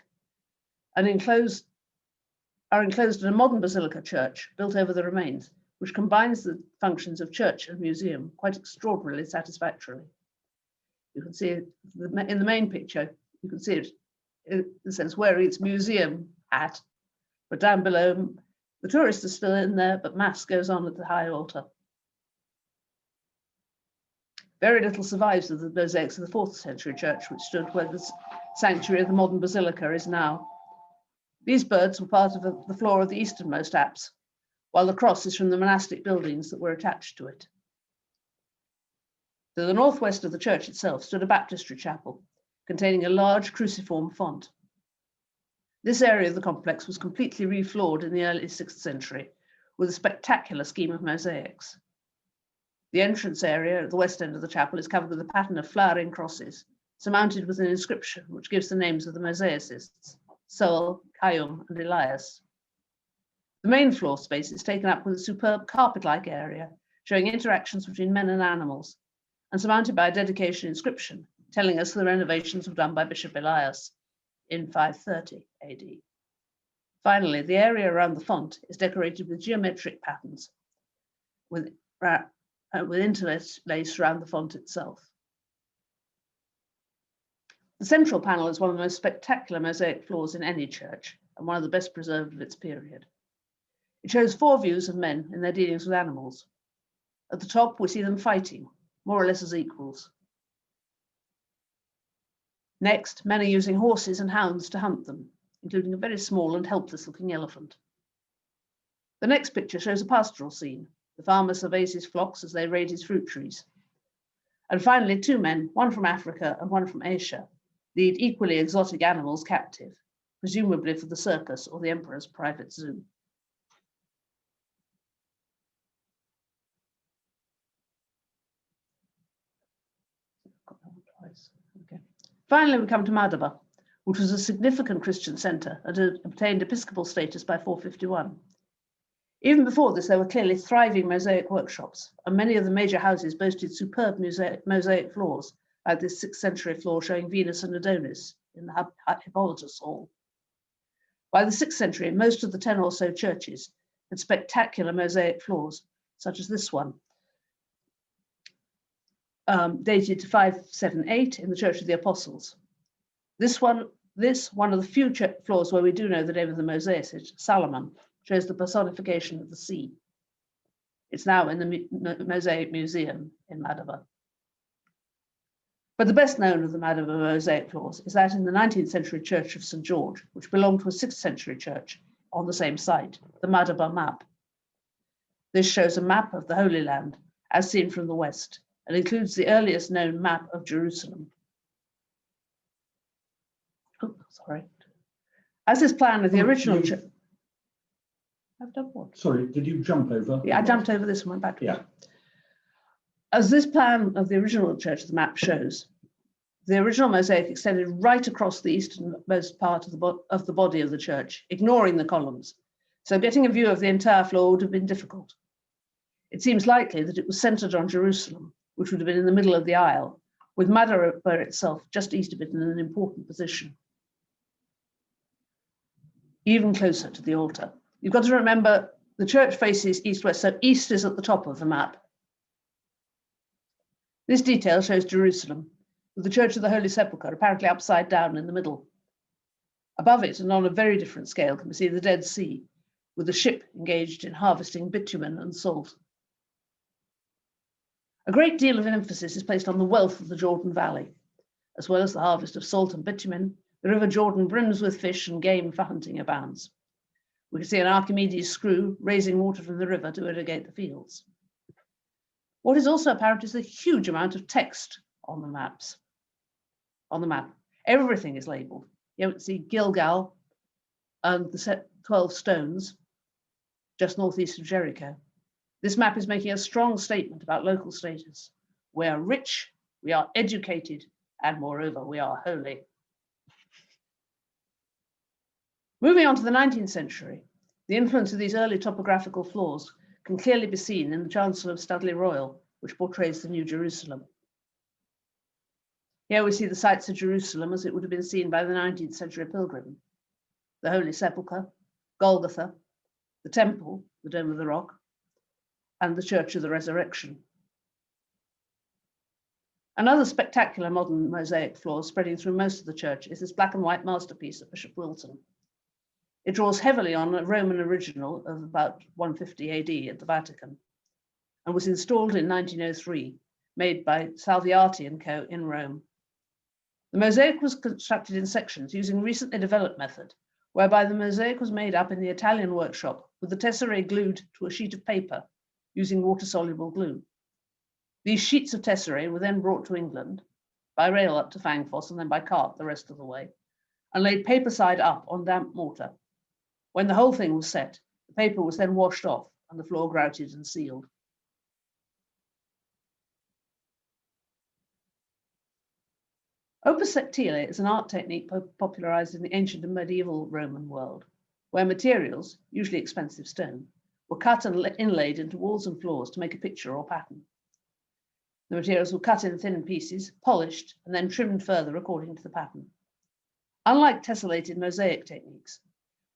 and are enclosed in a modern basilica church built over the remains, which combines the functions of church and museum quite extraordinarily satisfactorily. You can see it in the main picture. You can see it in the sense wearing its museum hat, but down below, the tourists are still in there, but mass goes on at the high altar. Very little survives of the mosaics of the 4th century church, which stood where the sanctuary of the modern basilica is now. These birds were part of the floor of the easternmost apse, while the cross is from the monastic buildings that were attached to it. To the northwest of the church itself stood a baptistry chapel, containing a large cruciform font. This area of the complex was completely refloored in the early 6th century, with a spectacular scheme of mosaics. The entrance area at the west end of the chapel is covered with a pattern of flowering crosses, surmounted with an inscription which gives the names of the mosaicists: Sol, Kayum, and Elias. The main floor space is taken up with a superb carpet-like area, showing interactions between men and animals, and surmounted by a dedication inscription, telling us the renovations were done by Bishop Elias in 530 AD. Finally, the area around the font is decorated with geometric patterns, with interlace around the font itself. The central panel is one of the most spectacular mosaic floors in any church, and one of the best preserved of its period. It shows 4 views of men in their dealings with animals. At the top, we see them fighting, more or less as equals. Next, men are using horses and hounds to hunt them, including a very small and helpless-looking elephant. The next picture shows a pastoral scene. The farmer surveys his flocks as they raid his fruit trees. And finally, two men, one from Africa and one from Asia, lead equally exotic animals captive, presumably for the circus or the emperor's private zoo. Okay. Finally, we come to Madaba, which was a significant Christian centre and had obtained episcopal status by 451. Even before this, there were clearly thriving mosaic workshops, and many of the major houses boasted superb mosaic floors, like this 6th century floor showing Venus and Adonis in the Hippolytus Hall. By the 6th century, most of the 10 or so churches had spectacular mosaic floors, such as this one, dated to 578 in the Church of the Apostles. This one of the few floors where we do know the name of the mosaicist, Solomon, shows the personification of the sea. It's now in the Mosaic Museum in Madaba. But the best known of the Madaba mosaic floors is that in the 19th century Church of St. George, which belonged to a 6th century church on the same site, the Madaba map. This shows a map of the Holy Land as seen from the west and includes the earliest known map of Jerusalem. Oh, sorry. As this plan of the original church. I've done what? Sorry, did you jump over? Yeah, I jumped over this one back. Yeah. As this plan of the original church, the map shows, the original mosaic extended right across the easternmost part of the body of the church, ignoring the columns. So getting a view of the entire floor would have been difficult. It seems likely that it was centered on Jerusalem, which would have been in the middle of the aisle, with Madaba itself just east of it in an important position, even closer to the altar. You've got to remember the church faces east-west, so east is at the top of the map. This detail shows Jerusalem, with the Church of the Holy Sepulchre apparently upside down in the middle. Above it, and on a very different scale, can we see the Dead Sea, with a ship engaged in harvesting bitumen and salt. A great deal of emphasis is placed on the wealth of the Jordan Valley. As well as the harvest of salt and bitumen, the River Jordan brims with fish and game for hunting abounds. We can see an Archimedes screw raising water from the river to irrigate the fields. What is also apparent is the huge amount of text on the maps. On the map, everything is labelled. You can see Gilgal and the 12 stones just northeast of Jericho. This map is making a strong statement about local status. We are rich, we are educated, and moreover, we are holy. Moving on to the 19th century, the influence of these early topographical floors can clearly be seen in the Chancel of Studley Royal, which portrays the New Jerusalem. Here we see the sights of Jerusalem as it would have been seen by the 19th century pilgrim. The Holy Sepulchre, Golgotha, the Temple, the Dome of the Rock, and the Church of the Resurrection. Another spectacular modern mosaic floor spreading through most of the church is this black and white masterpiece of Bishop Wilton. It draws heavily on a Roman original of about 150 AD at the Vatican and was installed in 1903, made by Salviati & Co. in Rome. The mosaic was constructed in sections using a recently developed method, whereby the mosaic was made up in the Italian workshop with the tesserae glued to a sheet of paper using water-soluble glue. These sheets of tesserae were then brought to England, by rail up to Fangfoss and then by cart the rest of the way, and laid paper side up on damp mortar. When the whole thing was set, the paper was then washed off and the floor grouted and sealed. Opus sectile is an art technique popularized in the ancient and medieval Roman world, where materials, usually expensive stone, were cut and inlaid into walls and floors to make a picture or pattern. The materials were cut in thin pieces, polished, and then trimmed further according to the pattern. Unlike tessellated mosaic techniques,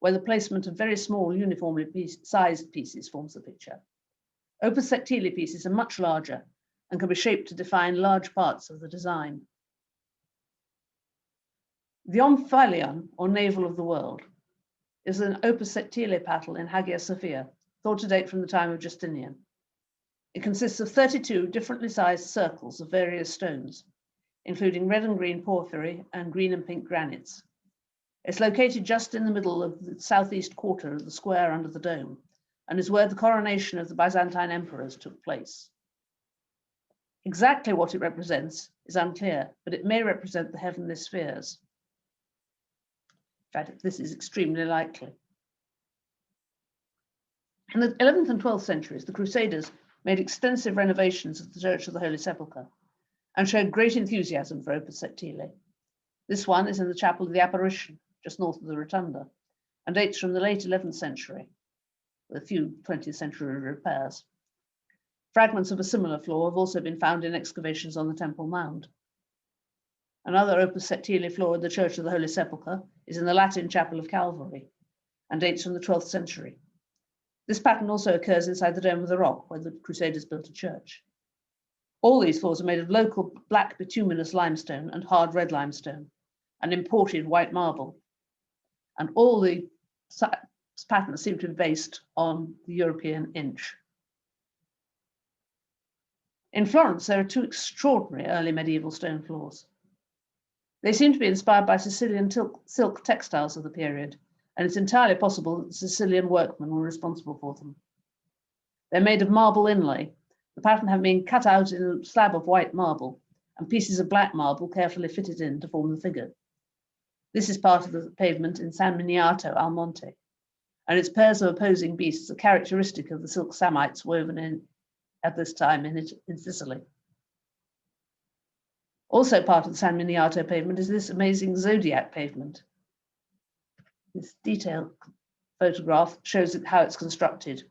where the placement of very small uniformly sized pieces forms the picture, opus sectile pieces are much larger and can be shaped to define large parts of the design. The omphalion, or navel of the world, is an opus sectile pattern in Hagia Sophia, thought to date from the time of Justinian. It consists of 32 differently sized circles of various stones, including red and green porphyry and green and pink granites. It's located just in the middle of the southeast quarter of the square under the dome, and is where the coronation of the Byzantine emperors took place. Exactly what it represents is unclear, but it may represent the heavenly spheres. In fact, this is extremely likely. In the 11th and 12th centuries, the Crusaders made extensive renovations of the Church of the Holy Sepulchre and showed great enthusiasm for Opus Sectile. This one is in the Chapel of the Apparition, just north of the Rotunda, and dates from the late 11th century, with a few 20th century repairs. Fragments of a similar floor have also been found in excavations on the Temple Mound. Another Opus Sectile floor in the Church of the Holy Sepulchre is in the Latin Chapel of Calvary and dates from the 12th century. This pattern also occurs inside the Dome of the Rock, where the Crusaders built a church. All these floors are made of local black bituminous limestone and hard red limestone, and imported white marble. And all the patterns seem to be based on the European inch. In Florence, there are two extraordinary early medieval stone floors. They seem to be inspired by Sicilian silk textiles of the period, and it's entirely possible that the Sicilian workmen were responsible for them. They're made of marble inlay, the pattern having been cut out in a slab of white marble, and pieces of black marble carefully fitted in to form the figure. This is part of the pavement in San Miniato al Monte, and its pairs of opposing beasts are characteristic of the silk samites woven in at this time in Sicily. Also part of the San Miniato pavement is this amazing zodiac pavement. This detailed photograph shows how it's constructed.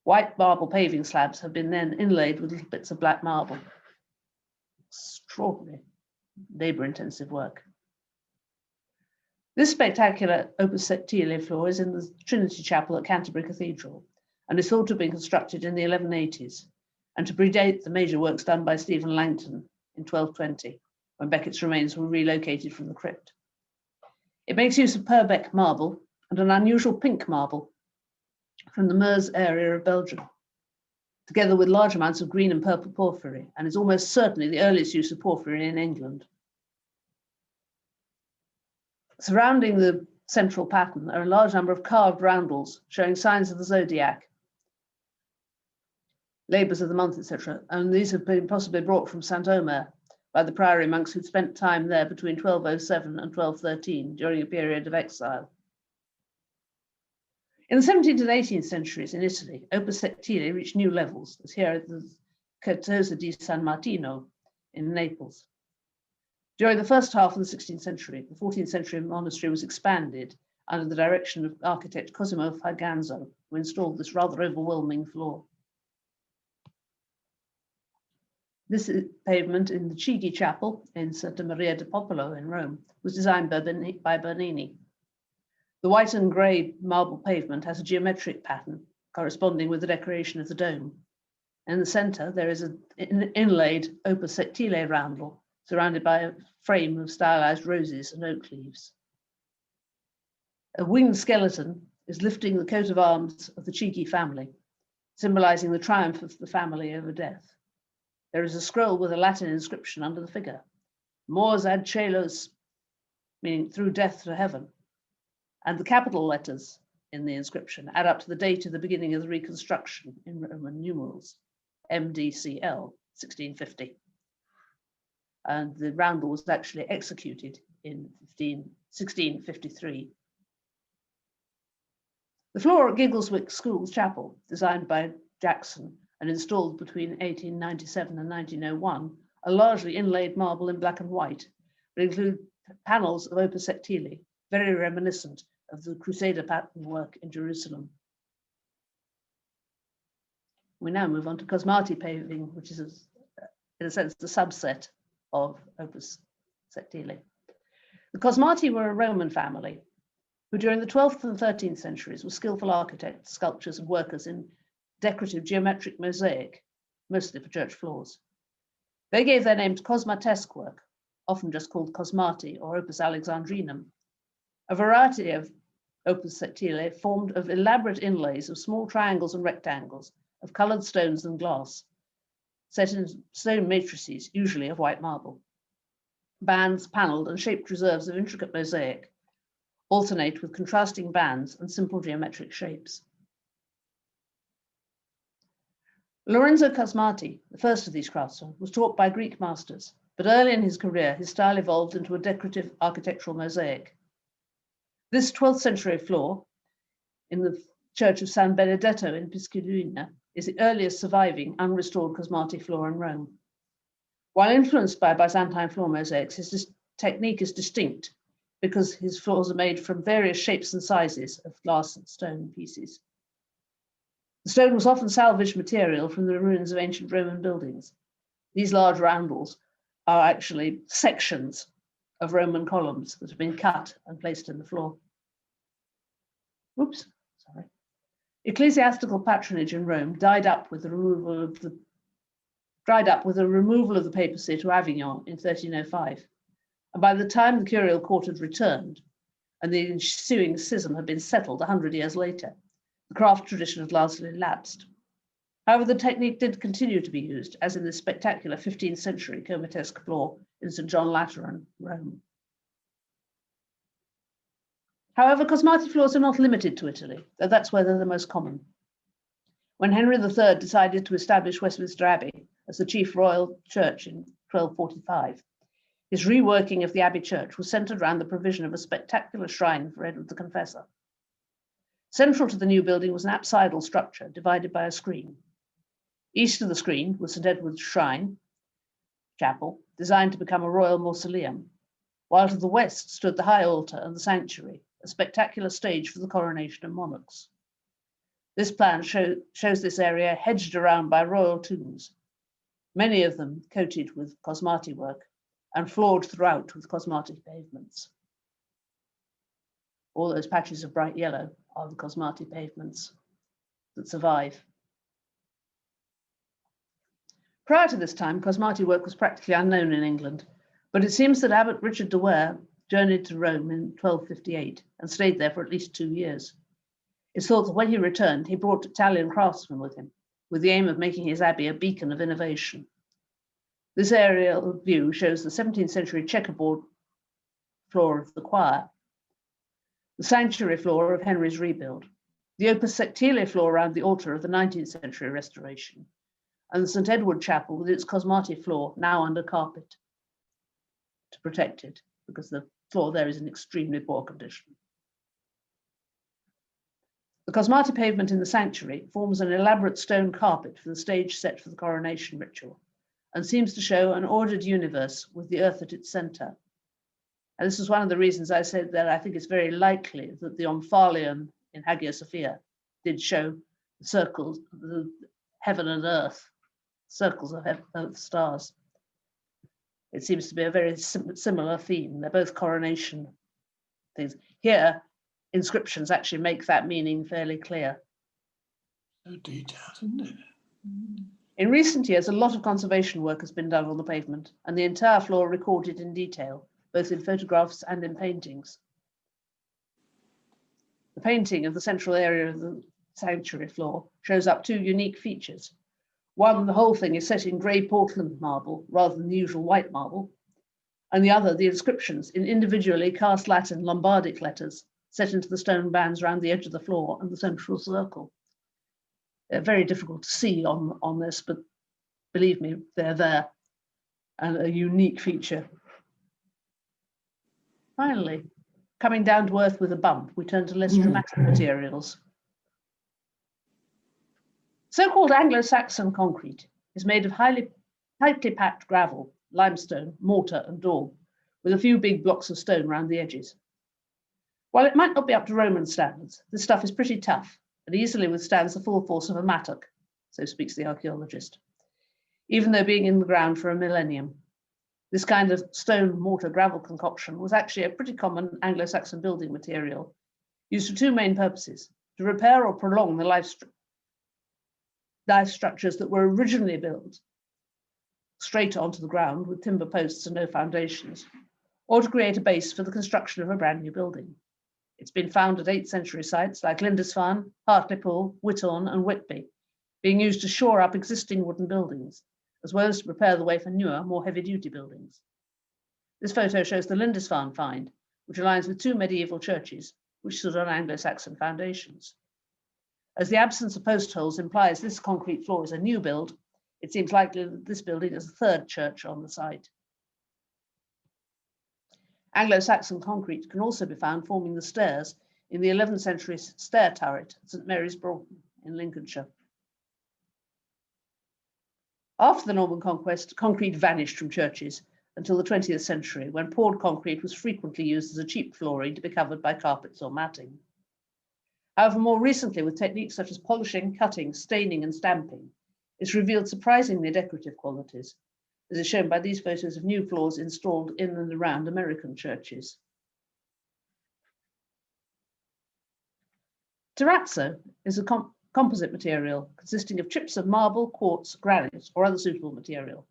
White marble paving slabs have been then inlaid with little bits of black marble. Extraordinary, labor-intensive work. This spectacular Opus Sectile floor is in the Trinity Chapel at Canterbury Cathedral, and is thought to have been constructed in the 1180s, and to predate the major works done by Stephen Langton in 1220, when Becket's remains were relocated from the crypt. It makes use of Purbeck marble and an unusual pink marble from the Meuse area of Belgium, together with large amounts of green and purple porphyry, and is almost certainly the earliest use of porphyry in England. Surrounding the central pattern are a large number of carved roundels showing signs of the zodiac, labours of the month, etc., and these have been possibly brought from Saint Omer by the priory monks who'd spent time there between 1207 and 1213 during a period of exile. In the 17th and 18th centuries in Italy, Opus Sectile reached new levels, as here at the Certosa di San Martino in Naples. During the first half of the 16th century, the 14th century monastery was expanded under the direction of architect Cosimo Faganzo, who installed this rather overwhelming floor. This pavement in the Chigi Chapel in Santa Maria del Popolo in Rome was designed by Bernini. The white and grey marble pavement has a geometric pattern corresponding with the decoration of the dome. In the centre, there is an inlaid Opus Sectile roundel surrounded by a frame of stylized roses and oak leaves. A winged skeleton is lifting the coat of arms of the Chigi family, symbolizing the triumph of the family over death. There is a scroll with a Latin inscription under the figure, Mors ad Caelos, meaning through death to heaven. And the capital letters in the inscription add up to the date of the beginning of the reconstruction in Roman numerals, MDCL, 1650. And the roundel was actually executed in 1653. The floor at Giggleswick School's Chapel, designed by Jackson and installed between 1897 and 1901, are largely inlaid marble in black and white, but include panels of Opus Sectile, very reminiscent of the Crusader pattern work in Jerusalem. We now move on to Cosmati paving, which is, in a sense, the subset of Opus Sectile. The Cosmati were a Roman family who during the 12th and 13th centuries were skillful architects, sculptors, and workers in decorative geometric mosaic, mostly for church floors. They gave their name to Cosmatesque work, often just called Cosmati or Opus Alexandrinum, a variety of Opus Sectile formed of elaborate inlays of small triangles and rectangles, of coloured stones and glass, set in stone matrices, usually of white marble. Bands, panelled and shaped reserves of intricate mosaic alternate with contrasting bands and simple geometric shapes. Lorenzo Cosmati, the first of these craftsmen, was taught by Greek masters, but early in his career, his style evolved into a decorative architectural mosaic. This 12th century floor in the church of San Benedetto in Piscina is the earliest surviving unrestored Cosmati floor in Rome. While influenced by Byzantine floor mosaics, his technique is distinct because his floors are made from various shapes and sizes of glass and stone pieces. The stone was often salvaged material from the ruins of ancient Roman buildings. These large roundels are actually sections of Roman columns that have been cut and placed in the floor. Oops, sorry. Ecclesiastical patronage in Rome dried up with the removal of the papacy to Avignon in 1305. And by the time the curial court had returned and the ensuing schism had been settled 100 years later, the craft tradition had largely lapsed. However, the technique did continue to be used, as in the spectacular 15th century comatesque floor in St. John Lateran, Rome. However, Cosmati floors are not limited to Italy, though that's where they're the most common. When Henry III decided to establish Westminster Abbey as the chief royal church in 1245, his reworking of the Abbey church was centered around the provision of a spectacular shrine for Edward the Confessor. Central to the new building was an apsidal structure divided by a screen. East of the screen was St. Edward's Shrine, chapel, designed to become a royal mausoleum, while to the west stood the high altar and the sanctuary, a spectacular stage for the coronation of monarchs. This plan shows this area hedged around by royal tombs, many of them coated with Cosmati work and floored throughout with Cosmati pavements. All those patches of bright yellow are the Cosmati pavements that survive. Prior to this time, Cosmati work was practically unknown in England, but it seems that Abbot Richard de Ware journeyed to Rome in 1258 and stayed there for at least 2 years. It's thought that when he returned, he brought Italian craftsmen with him, with the aim of making his abbey a beacon of innovation. This aerial view shows the 17th century checkerboard floor of the choir, the sanctuary floor of Henry's rebuild, the opus sectilia floor around the altar of the 19th century restoration, and the St. Edward Chapel with its Cosmati floor now under carpet to protect it, because the floor there is in extremely poor condition. The Cosmati pavement in the sanctuary forms an elaborate stone carpet for the stage set for the coronation ritual, and seems to show an ordered universe with the earth at its center. And this is one of the reasons I said that I think it's very likely that the Omphalion in Hagia Sophia did show the circles, the heaven and earth, circles of stars. It seems to be a very similar theme. They're both coronation things. Here, inscriptions actually make that meaning fairly clear. So detailed, isn't it? In recent years, a lot of conservation work has been done on the pavement, and the entire floor recorded in detail, both in photographs and in paintings. The painting of the central area of the sanctuary floor shows up two unique features. One, the whole thing is set in grey Portland marble rather than the usual white marble, and the other, the inscriptions in individually cast Latin Lombardic letters set into the stone bands around the edge of the floor and the central circle. They're very difficult to see on this, but believe me, they're there, and a unique feature. Finally, coming down to earth with a bump, we turn to less dramatic materials. So-called Anglo-Saxon concrete is made of tightly packed gravel, limestone, mortar, and daub, with a few big blocks of stone around the edges. While it might not be up to Roman standards, this stuff is pretty tough and easily withstands the full force of a mattock, so speaks the archaeologist, even though being in the ground for a millennium. This kind of stone, mortar, gravel concoction was actually a pretty common Anglo-Saxon building material, used for two main purposes: to repair or prolong the life structures that were originally built straight onto the ground with timber posts and no foundations, or to create a base for the construction of a brand new building. It's been found at 8th century sites like Lindisfarne, Hartlepool, Whitthorne, and Whitby, being used to shore up existing wooden buildings, as well as to prepare the way for newer, more heavy-duty buildings. This photo shows the Lindisfarne find, which aligns with two medieval churches, which stood on Anglo-Saxon foundations. As the absence of post holes implies this concrete floor is a new build, it seems likely that this building is the third church on the site. Anglo-Saxon concrete can also be found forming the stairs in the 11th century stair turret at St Mary's Broughton in Lincolnshire. After the Norman conquest, concrete vanished from churches until the 20th century, when poured concrete was frequently used as a cheap flooring to be covered by carpets or matting. However, more recently, with techniques such as polishing, cutting, staining, and stamping, it's revealed surprisingly decorative qualities, as is shown by these photos of new floors installed in and around American churches. Terrazzo is a composite material consisting of chips of marble, quartz, granite, or other suitable material,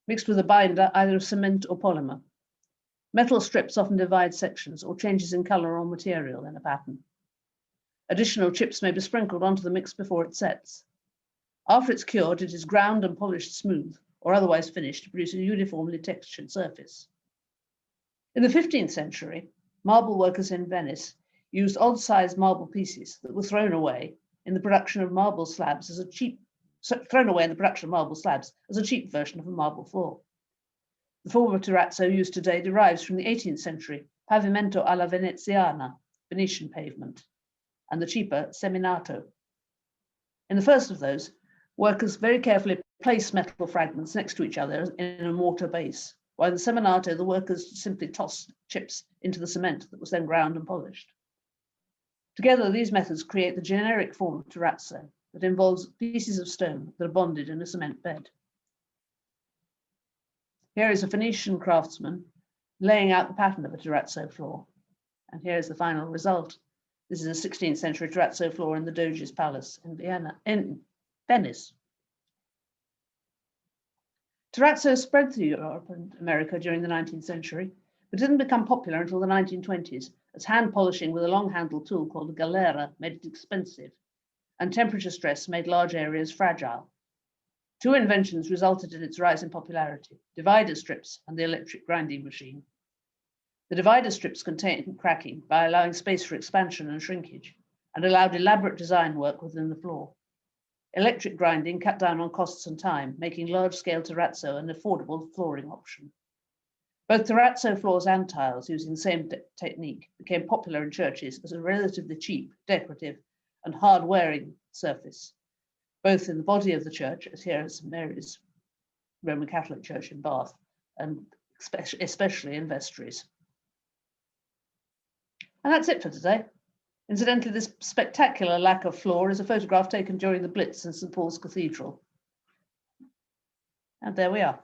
mixed with a binder either of cement or polymer. Metal strips often divide sections or changes in color or material in a pattern. Additional chips may be sprinkled onto the mix before it sets. After it's cured, it is ground and polished smooth or otherwise finished to produce a uniformly textured surface. In the 15th century, marble workers in Venice used odd-sized marble pieces that were thrown away in the production of marble slabs as a cheap version of a marble floor. The form of terrazzo used today derives from the 18th century pavimento alla veneziana, Venetian pavement, and the cheaper seminato. In the first of those, workers very carefully place metal fragments next to each other in a mortar base, while in the seminato, the workers simply tossed chips into the cement that was then ground and polished. Together, these methods create the generic form of terrazzo that involves pieces of stone that are bonded in a cement bed. Here is a Venetian craftsman laying out the pattern of a terrazzo floor. And here is the final result. This is a 16th century terrazzo floor in the Doge's Palace in Venice. Terrazzo spread through Europe and America during the 19th century, but didn't become popular until the 1920s, as hand polishing with a long-handled tool called a galera made it expensive, and temperature stress made large areas fragile. Two inventions resulted in its rise in popularity: divider strips and the electric grinding machine. The divider strips contained cracking by allowing space for expansion and shrinkage, and allowed elaborate design work within the floor. Electric grinding cut down on costs and time, making large-scale terrazzo an affordable flooring option. Both terrazzo floors and tiles using the same technique became popular in churches as a relatively cheap, decorative, and hard-wearing surface, both in the body of the church, as here at St Mary's Roman Catholic Church in Bath, and especially in vestries. And that's it for today. Incidentally, this spectacular lack of floor is a photograph taken during the Blitz in St Paul's Cathedral. And there we are.